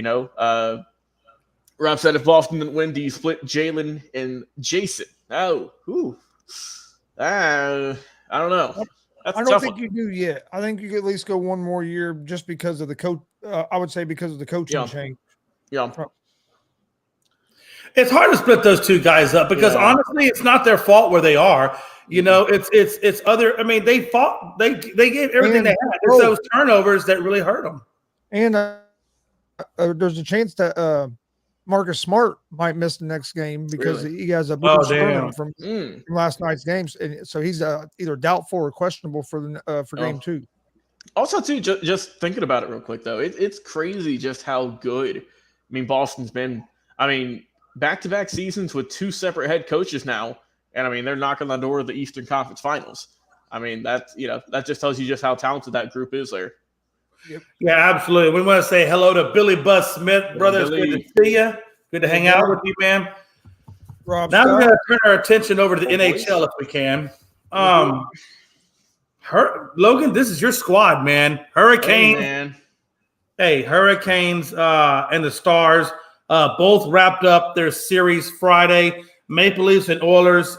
Rob said if Boston didn't win, do you split Jalen and Jason? Oh, I don't know. That's I a don't tough think one. you do yet. I think you could at least go one more year just because of the coach. I would say because of the coaching change. Yeah. It's hard to split those two guys up because honestly, it's not their fault where they are. It's other. I mean, they fought. They gave everything they had. It's those turnovers that really hurt them. And there's a chance that Marcus Smart might miss the next game because he has a bruised sternum from last night's games, and so he's either doubtful or questionable for game 2. Also, too, just thinking about it real quick though, it's crazy just how good. I mean, Boston's been. I mean, back-to-back seasons with 2 separate head coaches now, and I mean they're knocking on the door of the Eastern Conference Finals. I mean that just tells you just how talented that group is there. Yep. Yeah, absolutely. We want to say hello to Billy Buzz Smith, brothers. Good to see you. Good to hang out with you, man. Rob now Scott. we're going to turn our attention over to the NHL if we can. Logan, this is your squad, man. Hurricanes. Hurricanes and the Stars both wrapped up their series Friday. Maple Leafs and Oilers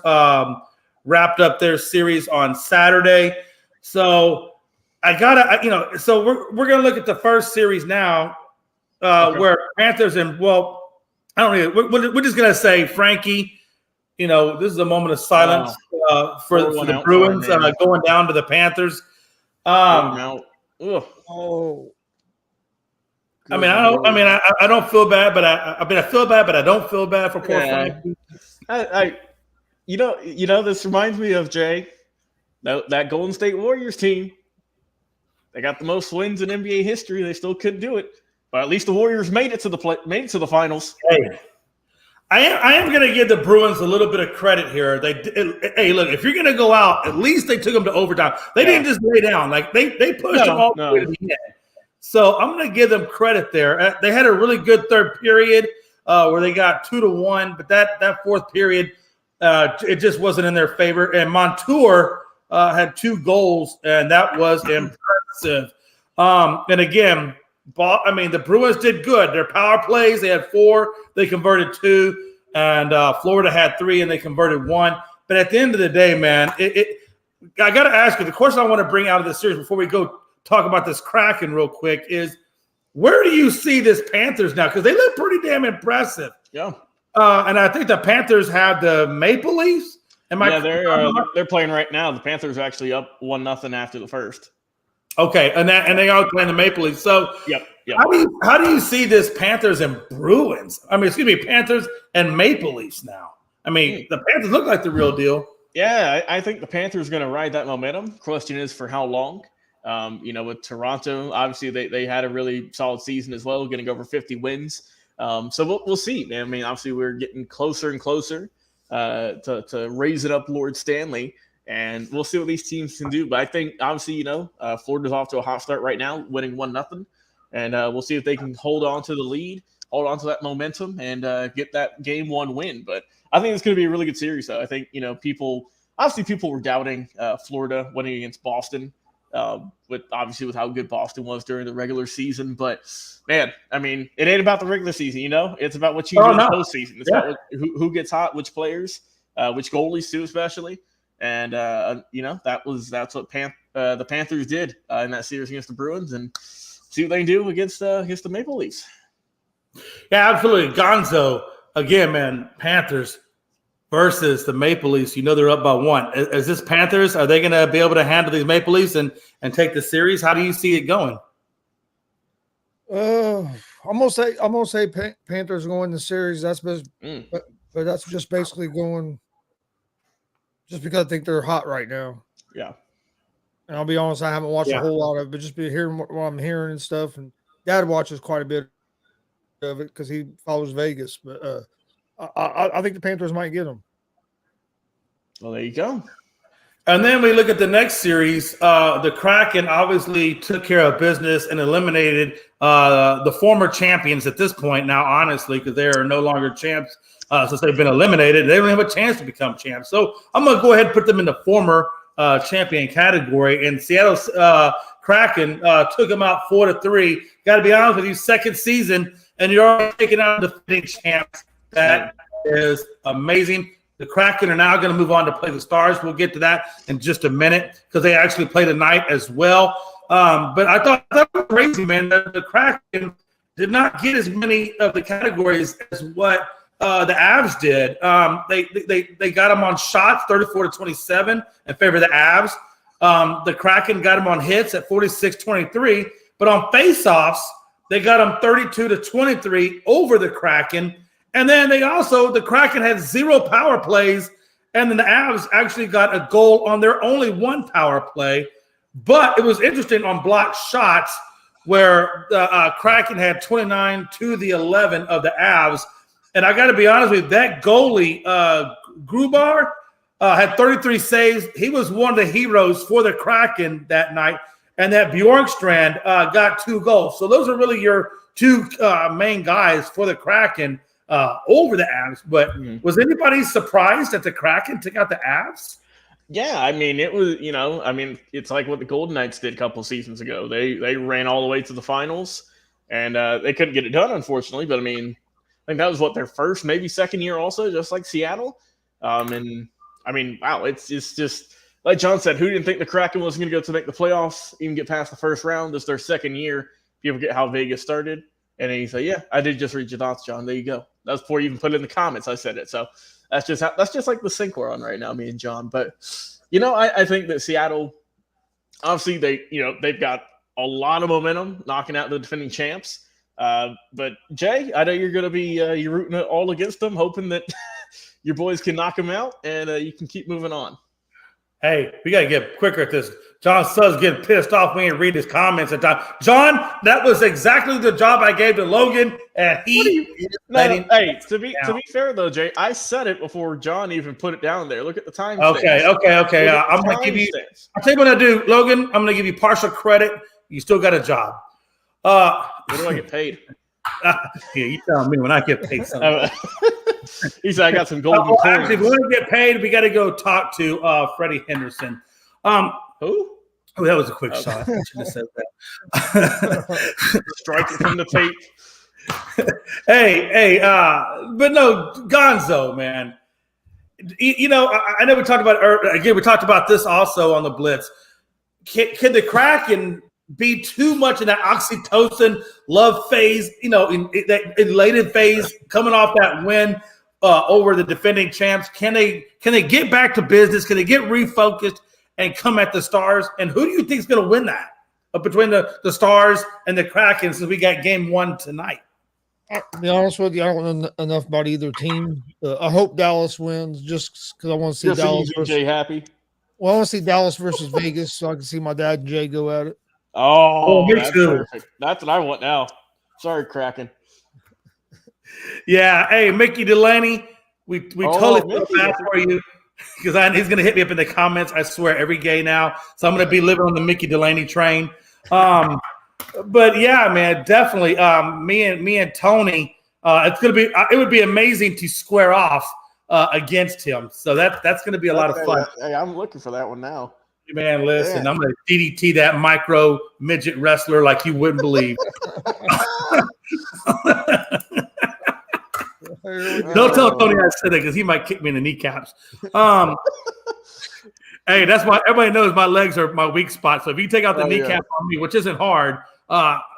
wrapped up their series on Saturday. So so we're gonna look at the first series now, where Panthers and we're just gonna say Frankie. This is a moment of silence for the Bruins going down to the Panthers. I don't feel bad, but I feel bad, but I don't feel bad for poor Frankie. This reminds me of Jay, that Golden State Warriors team. They got the most wins in NBA history. They still couldn't do it, but at least the Warriors made it to the finals. Hey, I am going to give the Bruins a little bit of credit here. Look, if you're going to go out, at least they took them to overtime. They didn't just lay down. Like they pushed them all the way to the end. So I'm going to give them credit there. They had a really good third period where they got 2-1, but that fourth period, it just wasn't in their favor. And Montour had 2 goals, and that was impressive. And again, the Bruins did good. Their power plays, they had 4, they converted 2, and Florida had 3, and they converted 1. But at the end of the day, man, I got to ask you, the question I want to bring out of this series before we go talk about this Kraken real quick is, where do you see this Panthers now? Because they look pretty damn impressive. Yeah. And I think the Panthers have the Maple Leafs. They're playing right now. The Panthers are actually up 1-0 after the first. Okay, and they are playing the Maple Leafs. So, yep. How do you see this Panthers and Bruins? Panthers and Maple Leafs now. The Panthers look like the real deal. Yeah, I think the Panthers are going to ride that momentum. Question is for how long? With Toronto, obviously they had a really solid season as well, getting over 50 wins. So we'll see, man. Obviously we're getting closer and closer to raising up Lord Stanley. And we'll see what these teams can do. But I think, obviously, Florida's off to a hot start right now, winning 1-0. And we'll see if they can hold on to the lead, hold on to that momentum, and get that game 1 win. But I think it's going to be a really good series, though. I think, people were doubting Florida winning against Boston, with how good Boston was during the regular season. But, man, it ain't about the regular season, It's about what you do in the postseason. It's about who gets hot, which players, which goalies, too, especially. And that's what the Panthers did in that series against the Bruins, and see what they can do against the Maple Leafs. Yeah, absolutely. Gonzo, again, man, Panthers versus the Maple Leafs. They're up by 1. Is this Panthers? Are they going to be able to handle these Maple Leafs and take the series? How do you see it going? I'm gonna say Panthers going the series. That's but that's just basically going. Just because I think they're hot right now. Yeah. And I'll be honest, I haven't watched a whole lot of it, but just be hearing what I'm hearing and stuff. And Dad watches quite a bit of it because he follows Vegas. But I think the Panthers might get them. Well, there you go. And then we look at the next series. The Kraken obviously took care of business and eliminated the former champions at this point now, honestly, because they are no longer champs. Since they've been eliminated, they don't have a chance to become champs. So I'm going to go ahead and put them in the former champion category. And Seattle Kraken took them out 4-3. Got to be honest with you, second season and you're already taking out the defending champs. That is amazing. The Kraken are now going to move on to play the Stars. We'll get to that in just a minute because they actually play tonight as well. But I thought that was crazy, man. The Kraken did not get as many of the categories as what the Avs did. They got them on shots, 34-27, in favor of the Avs. The Kraken got them on hits at 46-23, but on faceoffs, they got them 32-23 over the Kraken. And then the Kraken had 0 power plays, and then the Avs actually got a goal on their only 1 power play. But it was interesting on blocked shots where the Kraken had 29-11 of the Avs. And I got to be honest with you, that goalie, Grubar, had 33 saves. He was one of the heroes for the Kraken that night. And that Bjorkstrand got 2 goals. So those are really your 2 main guys for the Kraken over the Avs. But was anybody surprised that the Kraken took out the Avs? Yeah, I mean, it was, it's like what the Golden Knights did a couple seasons ago. They ran all the way to the finals, and they couldn't get it done, unfortunately. But, I think that was, their first, maybe second year also, just like Seattle. Wow, it's just, like John said, who didn't think the Kraken was going to go to make the playoffs, even get past the first round? This is their second year. People get how Vegas started. And then you say, yeah, I did just read your thoughts, John. There you go. That was before you even put it in the comments. I said it. So that's just like the sync we're on right now, me and John. But, I think that Seattle, obviously, they've got a lot of momentum knocking out the defending champs. But, Jay, I know you're going to be you're rooting it all against them, hoping that your boys can knock them out and you can keep moving on. Hey, we got to get quicker at this. John Suds getting pissed off when he read his comments at time. John, that was exactly the job I gave to Logan, and to be fair though, Jay, I said it before John even put it down there. Look at the time. Okay. I'm gonna give you. I'll tell you what I do, Logan. I'm gonna give you partial credit. You still got a job. What do I get paid? Yeah, you tell me when I get paid something. He said I got some golden coins. Actually, if we want to get paid, we got to go talk to Freddie Henderson. Who? Oh, that was a quick shot. I should have said that. Strike it from the tape. But no, Gonzo, man. I know we talked about again. We talked about this also on the Blitz. Can the Kraken be too much in that oxytocin love phase? In that elated phase, coming off that win over the defending champs. Can they get back to business? Can they get refocused and come at the Stars? And who do you think is going to win that between the Stars and the Kraken, since we got game 1 tonight? To be honest with you, I don't know enough about either team. I hope Dallas wins just because I want to see Dallas. Jay happy? Well, I want to see Dallas versus Vegas so I can see my dad and Jay go at it. Oh, me that's too. Perfect. That's what I want now. Sorry, Kraken. Yeah. Hey, Mickey Delaney, we totally feel bad for you because he's going to hit me up in the comments, I swear, every day now. So I'm going to be living on the Mickey Delaney train. But yeah, man, definitely. Me and Tony, it would be amazing to square off against him. So that's going to be a lot of fun. Hey, I'm looking for that one now. Man, listen, I'm going to DDT that micro midget wrestler like you wouldn't believe. Don't tell Tony I said it because he might kick me in the kneecaps. Hey, that's why everybody knows my legs are my weak spot. So if you take out the kneecap on me, which isn't hard,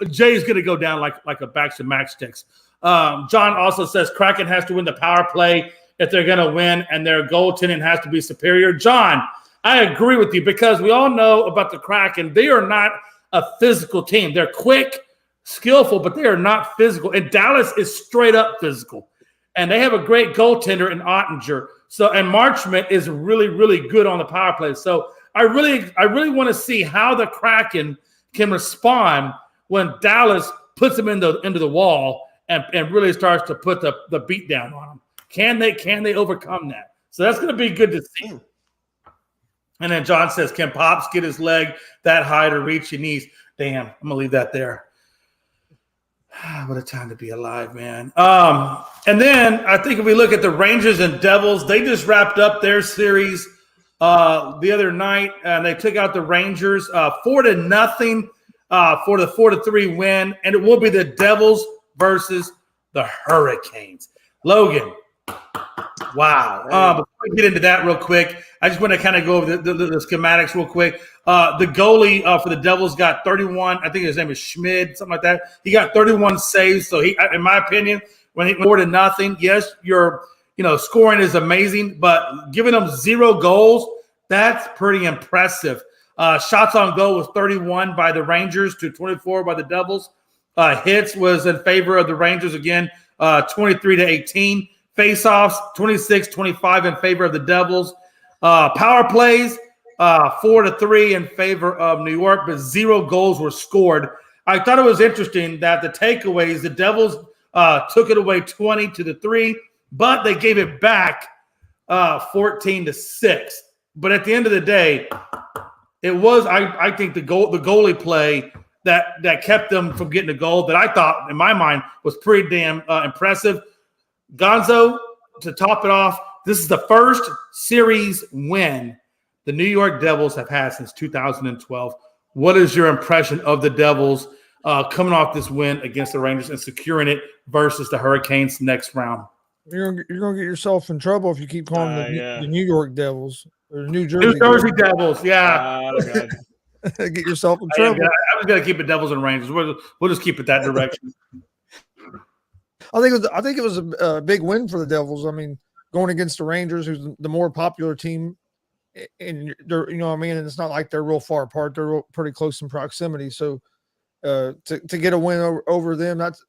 Jay's going to go down like a Baxter Matchsticks. John also says Kraken has to win the power play if they're going to win, and their goaltending has to be superior. John, I agree with you because we all know about the Kraken. They are not a physical team. They're quick, skillful, but they are not physical. And Dallas is straight up physical. And they have a great goaltender in Ottinger. And Marchment is really, really good on the power play. So I really want to see how the Kraken can respond when Dallas puts them into the wall and really starts to put the beat down on them. Can they overcome that? So that's going to be good to see. And then John says, can Pops get his leg that high to reach your knees? Damn, I'm going to leave that there. What a time to be alive, man. And then I think if we look at the Rangers and Devils, they just wrapped up their series the other night, and they took out the Rangers 4-0 for the 4-3 win. And it will be the Devils versus the Hurricanes. Logan, wow. Before we get into that real quick, I just want to kind of go over the schematics real quick. The goalie for the Devils got 31. I think his name is Schmid, something like that. He got 31 saves. So he, in my opinion, when he more than nothing, yes, your scoring is amazing, but giving them 0 goals, that's pretty impressive. Shots on goal was 31 by the Rangers to 24 by the Devils. Hits was in favor of the Rangers again, 23-18. Face-offs, 26-25 in favor of the Devils. Power plays, 4-3 in favor of New York, but 0 goals were scored. I thought it was interesting that the takeaways, the Devils took it away 20-3, but they gave it back 14-6. But at the end of the day, it was, I think, the goalie play that kept them from getting a goal that I thought, in my mind, was pretty damn impressive. Gonzo, to top it off, this is the first series win the New York Devils have had since 2012. What is your impression of the Devils coming off this win against the Rangers and securing it versus the Hurricanes next round? You're gonna get yourself in trouble if you keep calling the New York Devils or New Jersey. New Jersey Devils, yeah. Get yourself in trouble. I was gonna keep it Devils and Rangers. We'll just keep it that direction. I think it was a big win for the Devils. I mean, going against the Rangers, who's the more popular team, and they're, you know what I mean, and it's not like they're real far apart. They're pretty close in proximity. So to get a win over them, that's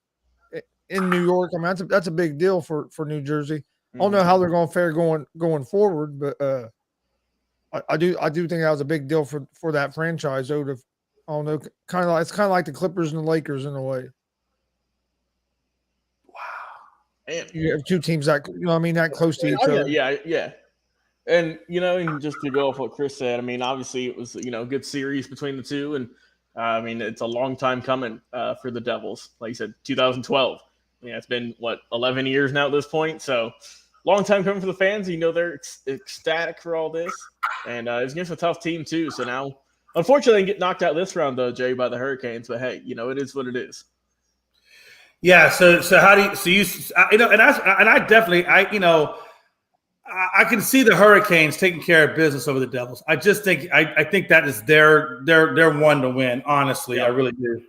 in New York. I mean, that's a big deal for New Jersey. I don't know how they're going to fare going forward, but I do think that was a big deal for that franchise. I don't know, it's kind of like the Clippers and the Lakers in a way. Man. You have 2 teams that, you know what I mean, that close to each other. Yeah. And, and just to go off what Chris said, I mean, obviously it was, a good series between the two. And, I mean, it's a long time coming for the Devils. Like you said, 2012. It's been, 11 years now at this point. So, long time coming for the fans. They're ecstatic for all this. And it's against a tough team, too. So now, unfortunately, they get knocked out this round, though, Jay, by the Hurricanes. But, hey, it is what it is. Yeah. So how do you and I definitely I can see the Hurricanes taking care of business over the Devils. I just think I think that is their one to win. Honestly, I really do.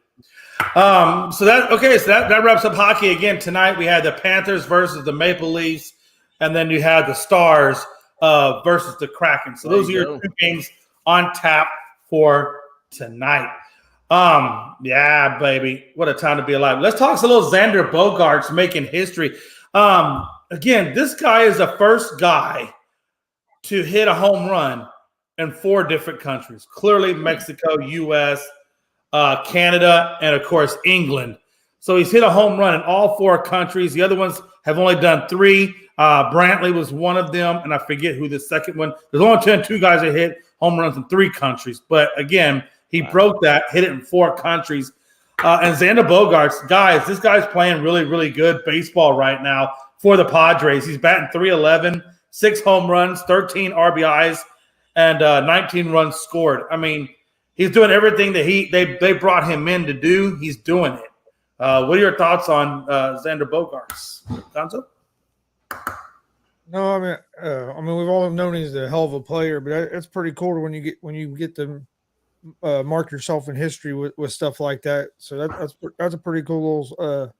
So that wraps up hockey again tonight. We had the Panthers versus the Maple Leafs, and then you had the Stars versus the Kraken. So those are your 2 games on tap for tonight. Yeah, baby. What a time to be alive. Let's talk a little Xander Bogaerts making history. Again, this guy is the first guy to hit a home run in 4 different countries. Clearly Mexico, U.S., Canada, and, of course, England. So he's hit a home run in all 4 countries. The other ones have only done 3. Brantley was one of them, and I forget who the second one. There's only 2 guys that hit home runs in 3 countries. But, again, he broke that, hit it in 4 countries. And Xander Bogaerts, guys, this guy's playing really, really good baseball right now for the Padres. He's batting .311, 6 home runs, 13 RBIs, and 19 runs scored. I mean, he's doing everything that they brought him in to do. He's doing it. What are your thoughts on Xander Bogaerts, Gonzo? No, I mean, we've all known he's a hell of a player, but it's pretty cool when you get to mark yourself in history with stuff like that. So that's a pretty cool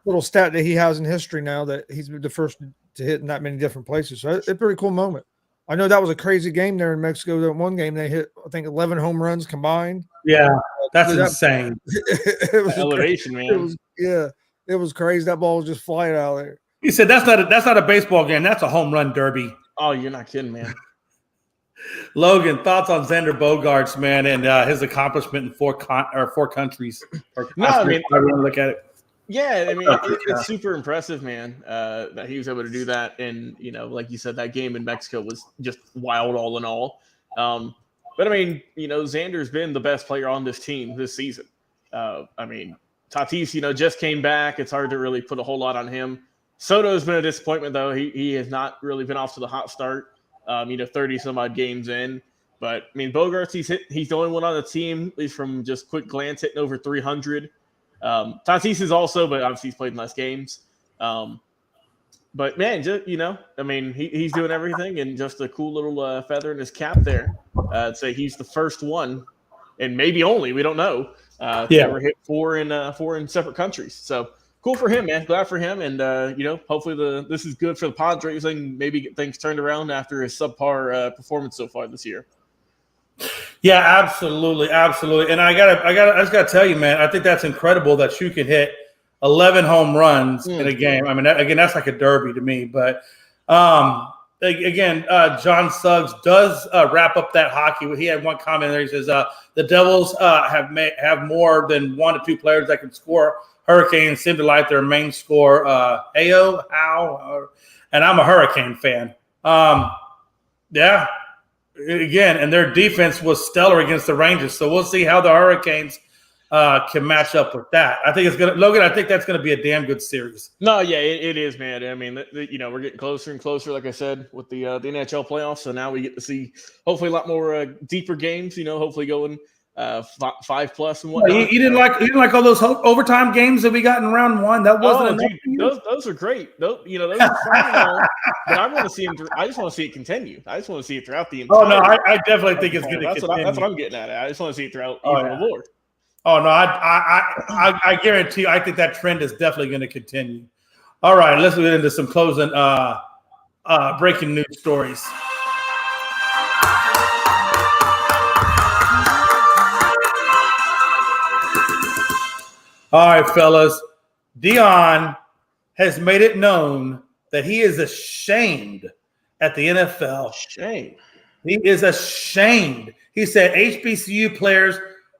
little stat that he has in history now, that he's the first to hit in that many different places. So it's a pretty cool moment. I know that was a crazy game there in Mexico. That one game they hit, I think, 11 home runs combined. Yeah, that's insane. It was elevation, man. It was crazy. That ball was just flying out there. He said that's not a baseball game. That's a home run derby. Oh, you're not kidding, man. Logan, thoughts on Xander Bogaerts, man, and his accomplishment in 4 countries? No, I mean, I want to look at it. Yeah, I mean, it's super impressive, man, that he was able to do that. And, like you said, that game in Mexico was just wild all in all. But, I mean, Xander's been the best player on this team this season. I mean, Tatis, just came back. It's hard to really put a whole lot on him. Soto's been a disappointment, though. He has not really been off to the hot start, 30-some-odd games in. But, I mean, Bogaerts, he's the only one on the team, at least from just quick glance, hitting over 300. Tatis is also, but obviously he's played less games. But man, just, I mean, he's doing everything, and just a cool little feather in his cap there. I'd say he's the first one, and maybe only, we don't know, to ever hit four in separate countries. So cool for him, man. Glad for him, and hopefully this is good for the Padres and maybe get things turned around after his subpar performance so far this year. Yeah, absolutely. And I just gotta tell you, man, I think that's incredible that you can hit 11 home runs in a game. I mean, again, that's like a derby to me. But John Suggs does wrap up that hockey. He had one comment there. He says the Devils have more than 1 to 2 players that can score. Hurricanes seem to like their main score, and I'm a Hurricane fan. Yeah. Again, and their defense was stellar against the Rangers. So we'll see how the Hurricanes can match up with that. I think Logan, I think that's going to be a damn good series. No, yeah, it is, man. I mean, we're getting closer and closer, like I said, with the NHL playoffs. So now we get to see hopefully a lot more deeper games. Hopefully going 5+ and whatnot. You didn't like all those overtime games that we got in round 1. That wasn't enough. Those are great. Those are fun. But I want to see them. I just want to see it continue. I just want to see it throughout the entire. Oh no, I definitely think it's going to continue. That's what I'm getting at. I just want to see it throughout the board. Oh no, I guarantee you. I think that trend is definitely going to continue. All right, let's get into some closing breaking news stories. All right, fellas. Dion has made it known that he is ashamed at the NFL. Shame. He is ashamed. He said HBCU players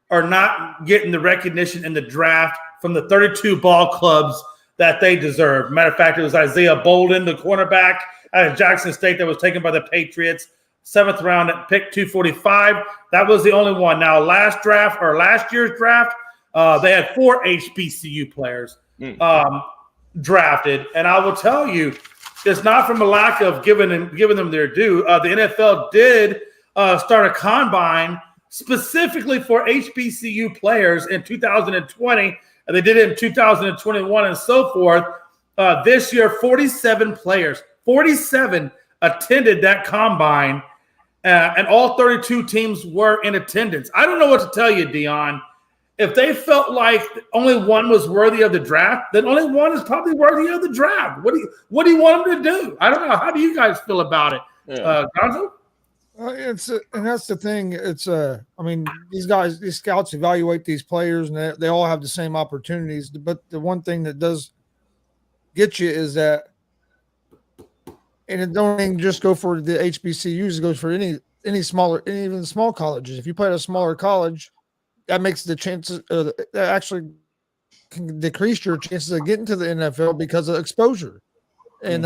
are not getting the recognition in the draft from the 32 ball clubs that they deserve. Matter of fact, it was Isaiah Bolden, the cornerback out of Jackson State that was taken by the Patriots, 7th round at pick 245. That was the only one. Now, last year's draft, they had 4 HBCU players drafted. And I will tell you, it's not from a lack of giving them their due. The NFL did start a combine specifically for HBCU players in 2020, and they did it in 2021 and so forth. This year, 47 players, 47 attended that combine, and all 32 teams were in attendance. I don't know what to tell you, Dion. If they felt like only one was worthy of the draft, then only one is probably worthy of the draft. What do you want them to do? I don't know. How do you guys feel about it, Gonzo? And that's the thing. It's I mean, these scouts evaluate these players, and they all have the same opportunities. But the one thing that does get you is that, and it don't just go for the HBCUs. It goes for any smaller, even small colleges. If you play at a smaller college, that makes the chances that actually can decrease your chances of getting to the NFL because of exposure. And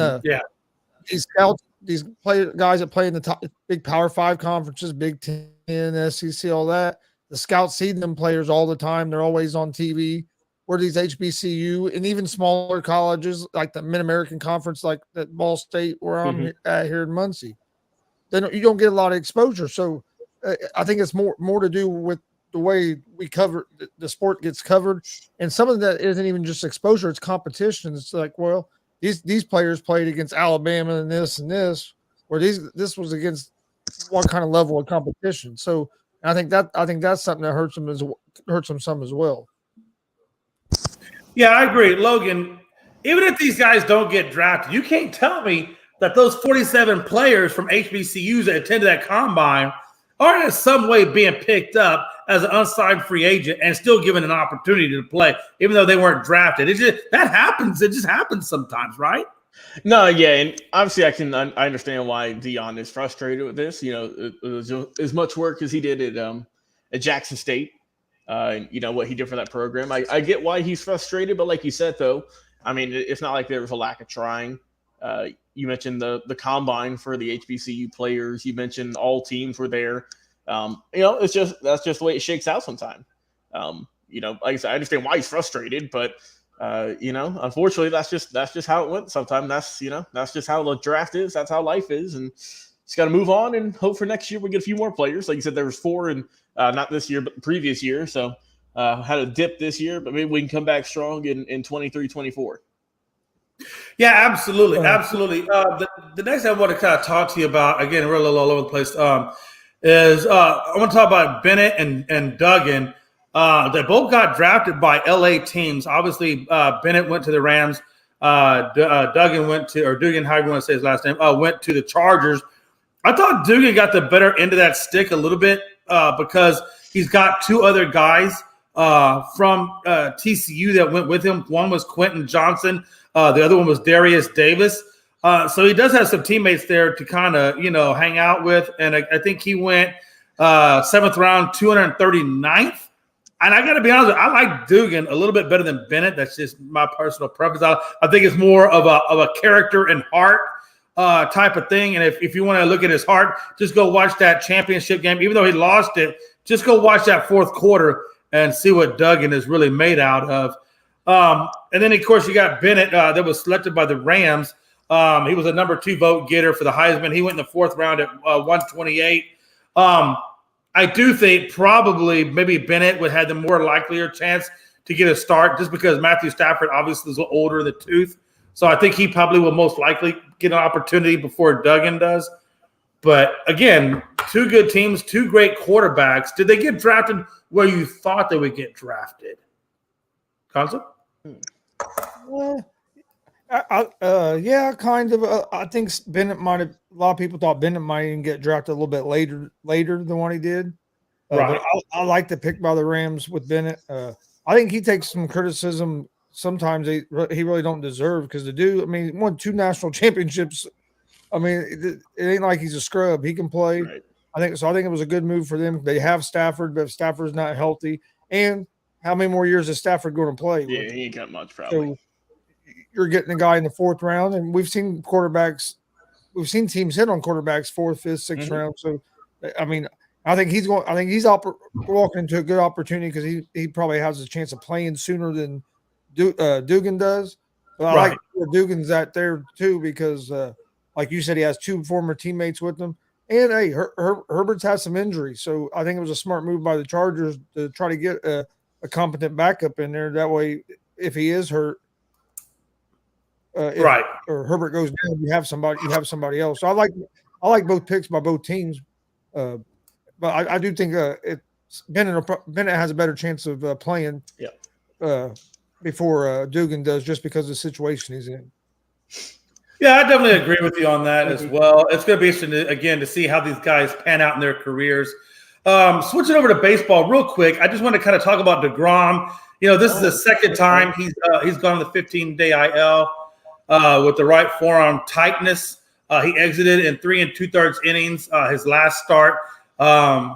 these scouts, these guys that play in the top big Power 5 conferences, Big 10, SEC, all that, the scouts see them players all the time. They're always on TV. Where these HBCU and even smaller colleges like the Mid-American Conference, like at Ball State, where I'm at here in Muncie, then you don't get a lot of exposure. So I think it's more to do with the way we cover the sport gets covered, and some of that isn't even just exposure; it's competition. It's like, well, these players played against Alabama and this, where this was against one kind of level of competition. So I think that's something that hurts them some as well. Yeah, I agree, Logan. Even if these guys don't get drafted, you can't tell me that those 47 players from HBCUs that attended that combine are in some way being picked up as an unsigned free agent and still given an opportunity to play, even though they weren't drafted. That happens. It just happens sometimes, right? No, yeah, and obviously I understand why Dion is frustrated with this. As much work as he did at Jackson State, what he did for that program. I get why he's frustrated, but like you said, though, I mean, it's not like there was a lack of trying. You mentioned the combine for the HBCU players. You mentioned all teams were there. That's just the way it shakes out sometimes. Like I said, I understand why he's frustrated, but unfortunately, that's just how it went. Sometimes that's just how the draft is. That's how life is, and just got to move on and hope for next year we get a few more players. Like you said, there was 4 and not this year, but the previous year. So had a dip this year, but maybe we can come back strong in 23, 24. Yeah, absolutely. Absolutely. The next thing I want to kind of talk to you about, again, we're a little all over the place, is I want to talk about Bennett and Duggan. They both got drafted by LA teams. Obviously, Bennett went to the Rams. Duggan Dugan, however you want to say his last name, went to the Chargers. I thought Dugan got the better end of that stick a little bit because he's got two other guys from TCU that went with him. One was Quentin Johnson. The other one was Darius Davis. So he does have some teammates there to kind of, hang out with. And I think he went 7th round, 239th. And I got to be honest with you, I like Dugan a little bit better than Bennett. That's just my personal preference. I think it's more of a character and heart type of thing. And if you want to look at his heart, just go watch that championship game. Even though he lost it, just go watch that fourth quarter and see what Duggan is really made out of. And then, of course, you got Bennett that was selected by the Rams. He was a number 2 vote getter for the Heisman. He went in the 4th round at 128. I do think probably maybe Bennett would have the more likelier chance to get a start just because Matthew Stafford obviously is a little older in the tooth. So I think he probably will most likely get an opportunity before Duggan does. But, again, 2 good teams, 2 great quarterbacks. Did they get drafted where you thought they would get drafted? Concept? Yeah, kind of. I think Bennett might have. A lot of people thought Bennett might even get drafted a little bit later than what he did. Right. But I like the pick by the Rams with Bennett. I think he takes some criticism. Sometimes he really don't deserve because the dude. I mean, he won 2 national championships. I mean, it ain't like he's a scrub. He can play. Right. I think it was a good move for them. They have Stafford, but if Stafford's not healthy, and how many more years is Stafford going to play? Yeah, he ain't got much probably. So you're getting a guy in the 4th round, and we've seen teams hit on quarterbacks 4th, 5th, 6th round. So, I mean, I think he's walking into a good opportunity because he probably has a chance of playing sooner than Dugan does. But I like where Dugan's at there too because, like you said, he has 2 former teammates with him. And hey, Herbert's had some injuries, so I think it was a smart move by the Chargers to try to get a competent backup in there. That way, if he is hurt, or Herbert goes down, you have somebody else. So I like both picks by both teams, but I do think Bennett has a better chance of playing before Dugan does, just because of the situation he's in. Yeah, I definitely agree with you on that as well. It's going to be interesting, again, to see how these guys pan out in their careers. Switching over to baseball real quick, I just want to kind of talk about DeGrom. This is the second time he's gone on the 15-day IL with the right forearm tightness. He exited in 3 2/3 innings his last start. I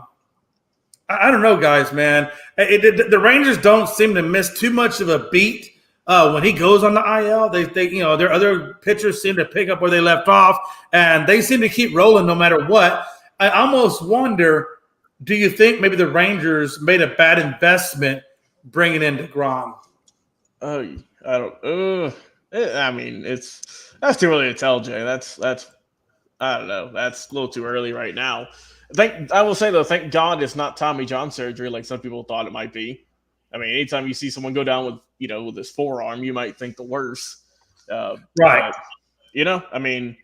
don't know, guys, man. The Rangers don't seem to miss too much of a beat when he goes on the IL. Their other pitchers seem to pick up where they left off, and they seem to keep rolling no matter what. I almost wonder, do you think maybe the Rangers made a bad investment bringing in DeGrom? Oh, I don't. I mean, that's too early to tell, Jay. That's I don't know. That's a little too early right now. I will say though, thank God it's not Tommy John surgery like some people thought it might be. I mean, anytime you see someone go down with his forearm, you might think the worst. Right. But, I mean,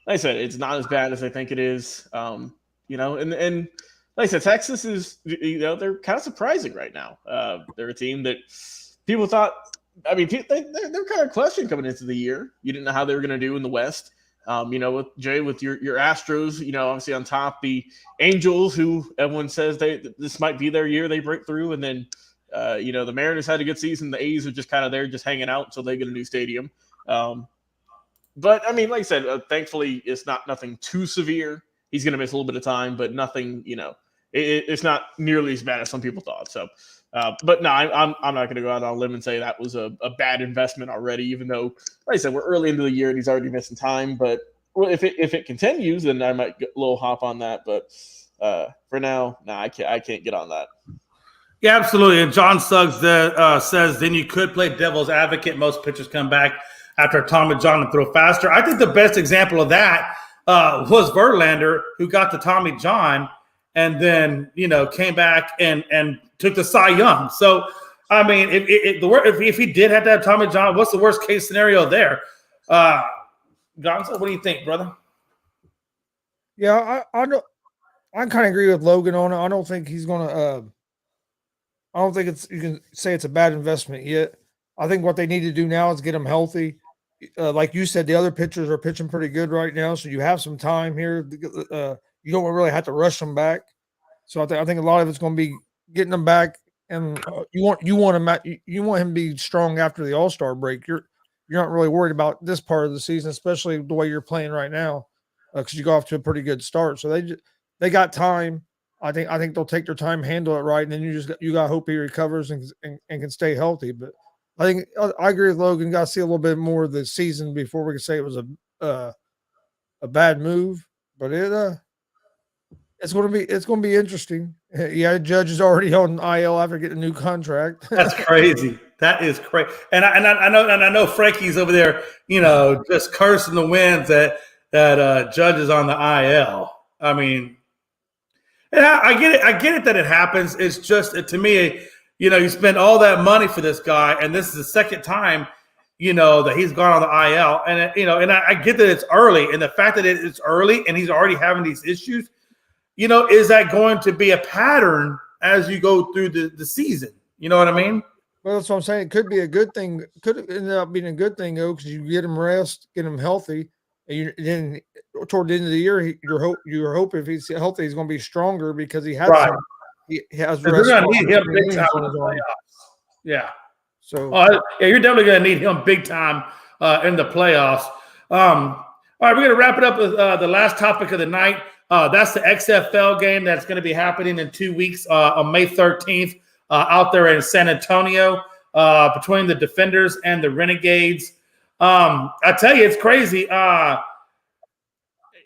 like I said, it's not as bad as I think it is. And like I said, Texas is, they're kind of surprising right now. They're a team that people thought, I mean, they're kind of questioning coming into the year. You didn't know how they were going to do in the West. With Jay, with your Astros, obviously on top, the Angels, who everyone says this might be their year, they break through, and then the Mariners had a good season. The A's are just kind of there, just hanging out until they get a new stadium. But I mean, like I said, thankfully it's nothing too severe. He's going to miss a little bit of time, but nothing. It's not nearly as bad as some people thought. So, but no, I'm not going to go out on a limb and say that was a bad investment already. Even though, like I said, we're early into the year and he's already missing time. But if it continues, then I might get a little hop on that. But for now, I can't get on that. Yeah, absolutely. And John Suggs says then you could play devil's advocate. Most pitchers come back after Tommy John and throw faster. I think the best example of that was Verlander, who got to Tommy John and then came back and took the Cy Young. So I mean, if he did have to have Tommy John, what's the worst case scenario there? Gonzo, what do you think, brother? Yeah, I don't. I kind of agree with Logan on it. I don't think he's gonna. I don't think you can say it's a bad investment yet. I think what they need to do now is get him healthy. Like you said, the other pitchers are pitching pretty good right now, so you have some time here. You don't really have to rush them back. So I think a lot of it's going to be getting them back, and you want him to be strong after the All-Star break. You're not really worried about this part of the season, especially the way you're playing right now, because you go off to a pretty good start. So they got time. I think they'll take their time, handle it right, and then you got to hope he recovers and can stay healthy. But I think I agree with Logan. Got to see a little bit more of the season before we can say it was a bad move. But it's going to be interesting. Yeah, Judge is already on IL after getting a new contract. That's crazy. That is crazy. And I know Frankie's over there, just cursing the winds that Judge is on the IL. I mean, yeah, I get it. I get it that it happens. It's just to me, you spend all that money for this guy, and this is the second time, that he's gone on the IL, and I get that it's early, and the fact that it's early and he's already having these issues, is that going to be a pattern as you go through the season? You know what I mean? Well, that's what I'm saying. It could be a good thing. Could end up being a good thing though, because you get him rest, get him healthy, and then toward the end of the year, your hope if he's healthy, he's going to be stronger because he has right. He has rest. We're going to need him big time in the playoffs. Yeah. So you're definitely going to need him big time in the playoffs. All right, we're going to wrap it up with the last topic of the night. That's the XFL game that's going to be happening in 2 weeks on May 13th out there in San Antonio between the Defenders and the Renegades. I tell you, it's crazy.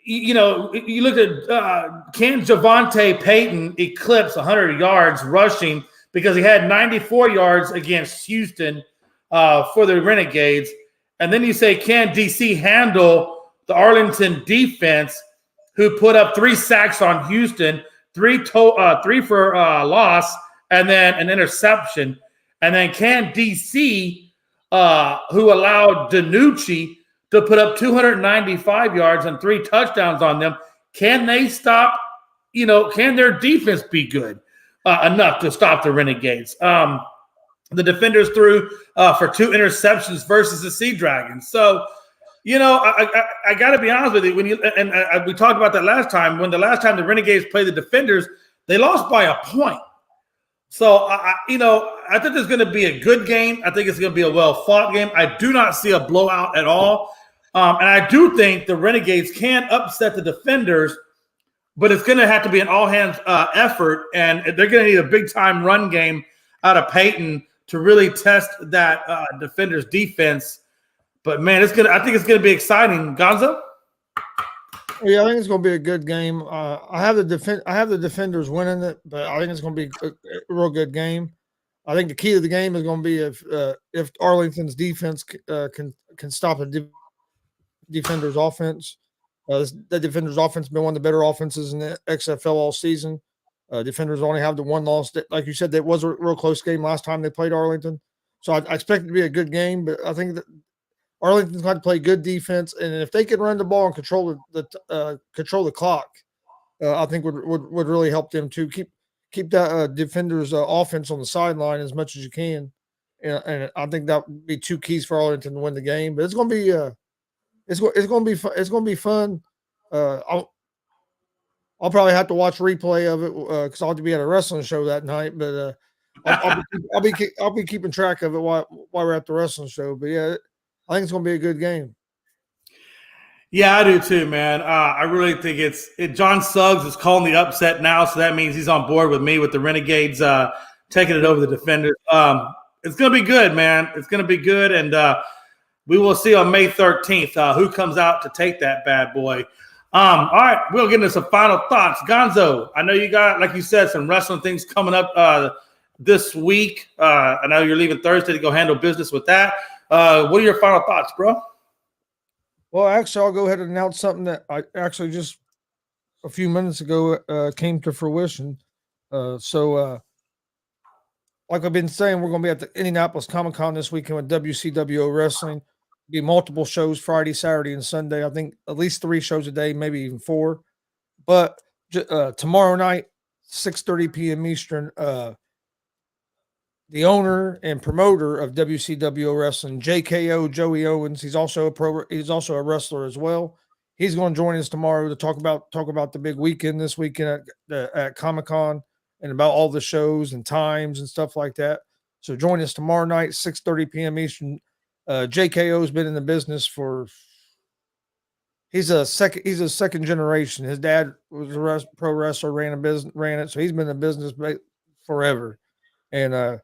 You look at can Javante Payton eclipse 100 yards rushing because he had 94 yards against Houston for the Renegades. And then you say, can DC handle the Arlington defense who put up 3 sacks on Houston, 3 for loss, and then an interception? And then can DC, who allowed DiNucci to put up 295 yards and 3 touchdowns on them, can they stop, can their defense be good enough to stop the Renegades? The Defenders threw for 2 interceptions versus the Sea Dragons. So, I got to be honest with you. We talked about that last time. When the last time the Renegades played the Defenders, they lost by a point. So, I think it's going to be a good game. I think it's going to be a well-fought game. I do not see a blowout at all. And I do think the Renegades can upset the Defenders, but it's going to have to be an all-hands effort, and they're going to need a big-time run game out of Peyton to really test that Defenders defense. But, man, I think it's going to be exciting. Gonzo? Yeah, I think it's going to be a good game. I have the Defenders winning it, but I think it's going to be a real good game. I think the key to the game is going to be if Arlington's defense can stop the Defenders' offense. The Defenders' offense has been one of the better offenses in the XFL all season. Defenders only have the 1 loss. Like you said, that was a real close game last time they played Arlington. So I expect it to be a good game, but I think that Arlington's going to play good defense, and if they can run the ball and control the clock, I think would really help them too. Keep that Defenders' offense on the sideline as much as you can, and I think that would be 2 keys for Arlington to win the game. But it's going to be it's going to be fun. I'll probably have to watch replay of it because I'll have to be at a wrestling show that night. But I'll be keeping track of it while we're at the wrestling show. But yeah, I think it's going to be a good game. Yeah, I do too, man. I really think John Suggs is calling the upset now, so that means he's on board with me with the Renegades taking it over the Defenders. It's going to be good, man. It's going to be good, and we will see on May 13th who comes out to take that bad boy. All right, we'll get into some final thoughts. Gonzo, I know you got, like you said, some wrestling things coming up this week. I know you're leaving Thursday to go handle business with that. What are your final thoughts, bro? Well, actually, I'll go ahead and announce something that I actually just a few minutes ago came to fruition. Like I've been saying, we're going to be at the Indianapolis Comic-Con this weekend with WCWO Wrestling. Be multiple shows Friday, Saturday, and Sunday. I think at least 3 shows a day, maybe even 4. But tomorrow night, 6:30 p.m. Eastern, the owner and promoter of WCWO Wrestling, JKO Joey Owens, he's also a wrestler as well. He's going to join us tomorrow to talk about the big weekend this weekend at Comic-Con and about all the shows and times and stuff like that. So join us tomorrow night, 6:30 p.m. Eastern. JKO's been in the business he's a second generation. His dad was a pro wrestler, ran it. So he's been in the business forever. And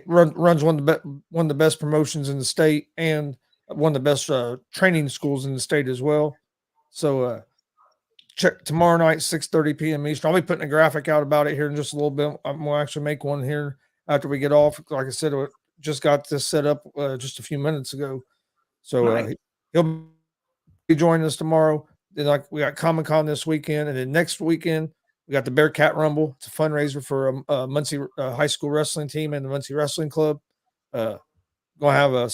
runs one of the best promotions in the state and one of the best training schools in the state as well. So check tomorrow night, 6:30 p.m. Eastern. I'll be putting a graphic out about it here in just a little bit. I'm going to actually make one here after we get off. Like I said, just got this set up just a few minutes ago. So he'll be joining us tomorrow. Then we got Comic-Con this weekend, and then next weekend we got the Bearcat Rumble. It's a fundraiser for Muncie high school wrestling team and the Muncie Wrestling Club. Gonna have a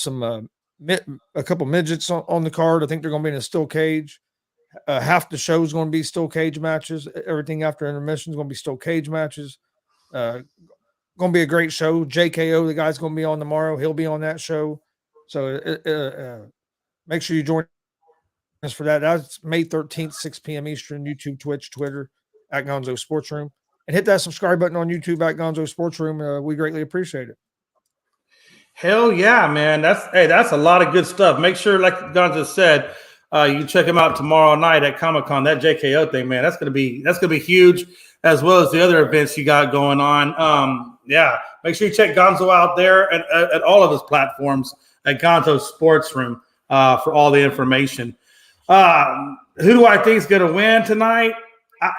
couple midgets on the card. I think they're gonna be in a steel cage. Half the show is going to be steel cage matches. Everything after intermission is going to be steel cage matches. Going to be a great show. JKO, the guy's going to be on tomorrow. He'll be on that show. So make sure you join us for that. That's May 13th, 6 p.m. Eastern, YouTube, Twitch, Twitter, at Gonzo Sports Room. And hit that subscribe button on YouTube at Gonzo Sports Room. We greatly appreciate it. Hell yeah, man. That's a lot of good stuff. Make sure, like Gonzo said, you can check him out tomorrow night at Comic-Con. That JKO thing, man, that's gonna be huge, as well as the other events you got going on. Yeah, make sure you check Gonzo out there at all of his platforms at Gonzo Sports Room for all the information. Who do I think is gonna win tonight?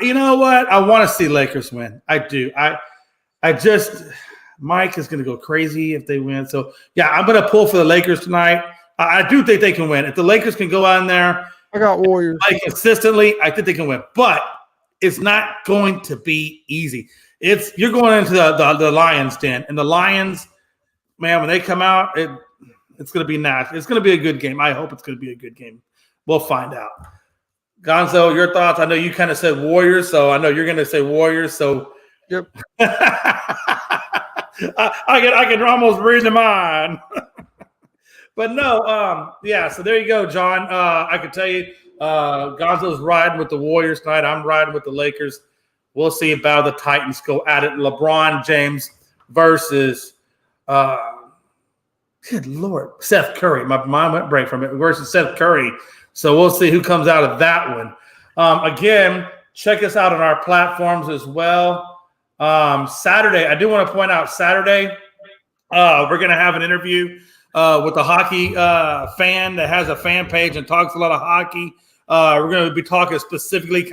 You know what? I want to see Lakers win. I do. I just Mike is gonna go crazy if they win. So yeah, I'm gonna pull for the Lakers tonight. I do think they can win. If the Lakers can go out in there, I got Warriors consistently, I think they can win. But it's not going to be easy. You're going into the Lions' den, and the Lions, man, when they come out, it's going to be nasty. It's going to be a good game. I hope it's going to be a good game. We'll find out. Gonzo, your thoughts? I know you kind of said Warriors, so I know you're going to say Warriors. So, yep. I can almost read the mind. But no, yeah, so there you go, John. I can tell you, Gonzo's riding with the Warriors tonight. I'm riding with the Lakers. We'll see about the Titans go at it. LeBron James versus, good Lord, Seth Curry. My mind went break from it. Versus Seth Curry. So we'll see who comes out of that one. Again, check us out on our platforms as well. Saturday, I do want to point out Saturday, we're going to have an interview with a hockey fan that has a fan page and talks a lot of hockey. We're going to be talking specifically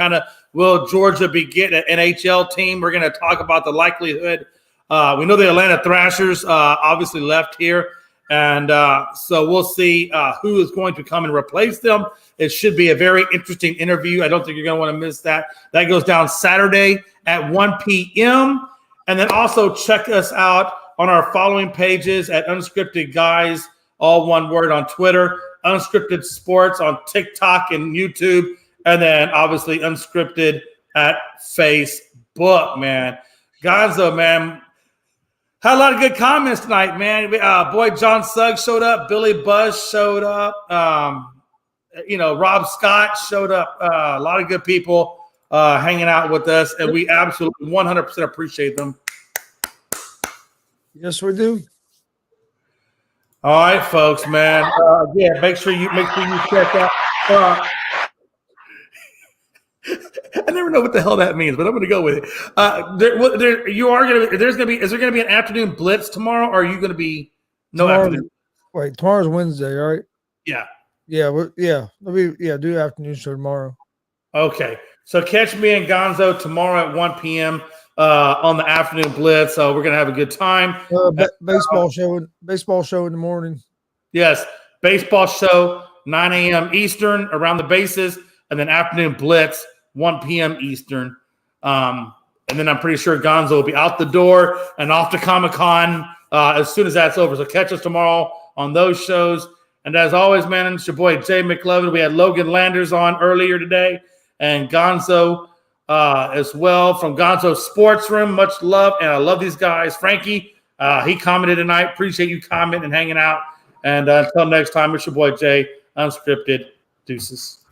will Georgia be getting an NHL team? We're going to talk about the likelihood. We know the Atlanta Thrashers obviously left here. And so we'll see who is going to come and replace them. It should be a very interesting interview. I don't think you're going to want to miss that. That goes down Saturday at 1 p.m. And then also check us out on our following pages at Unscripted Guys, all one word, on Twitter, Unscripted Sports on TikTok and YouTube, and then obviously Unscripted at Facebook, man. Gonzo, man, had a lot of good comments tonight, man. Boy, John Suggs showed up. Billy Buzz showed up. Rob Scott showed up. A lot of good people hanging out with us, and we absolutely 100% appreciate them. Yes, we do. All right, folks, man. Yeah, make sure you check out. I never know what the hell that means, but I'm going to go with it. Is there going to be an afternoon blitz tomorrow, or are you going to be afternoon? Wait, tomorrow's Wednesday, right? Yeah. Yeah. Do afternoon show tomorrow. Okay. So catch me and Gonzo tomorrow at 1 p.m. On the afternoon blitz. So we're going to have a good time. Baseball show in the morning. Yes. Baseball show, 9 a.m. Eastern, around the bases, and then afternoon blitz 1 p.m. Eastern. And then I'm pretty sure Gonzo will be out the door and off to Comic-Con as soon as that's over. So catch us tomorrow on those shows. And as always, man, it's your boy Jay McLovin. We had Logan Landers on earlier today and Gonzo as well from Gonzo Sports Room. Much love, and I love these guys. Frankie, he commented tonight. Appreciate you commenting and hanging out. And until next time, it's your boy Jay, Unscripted. Deuces.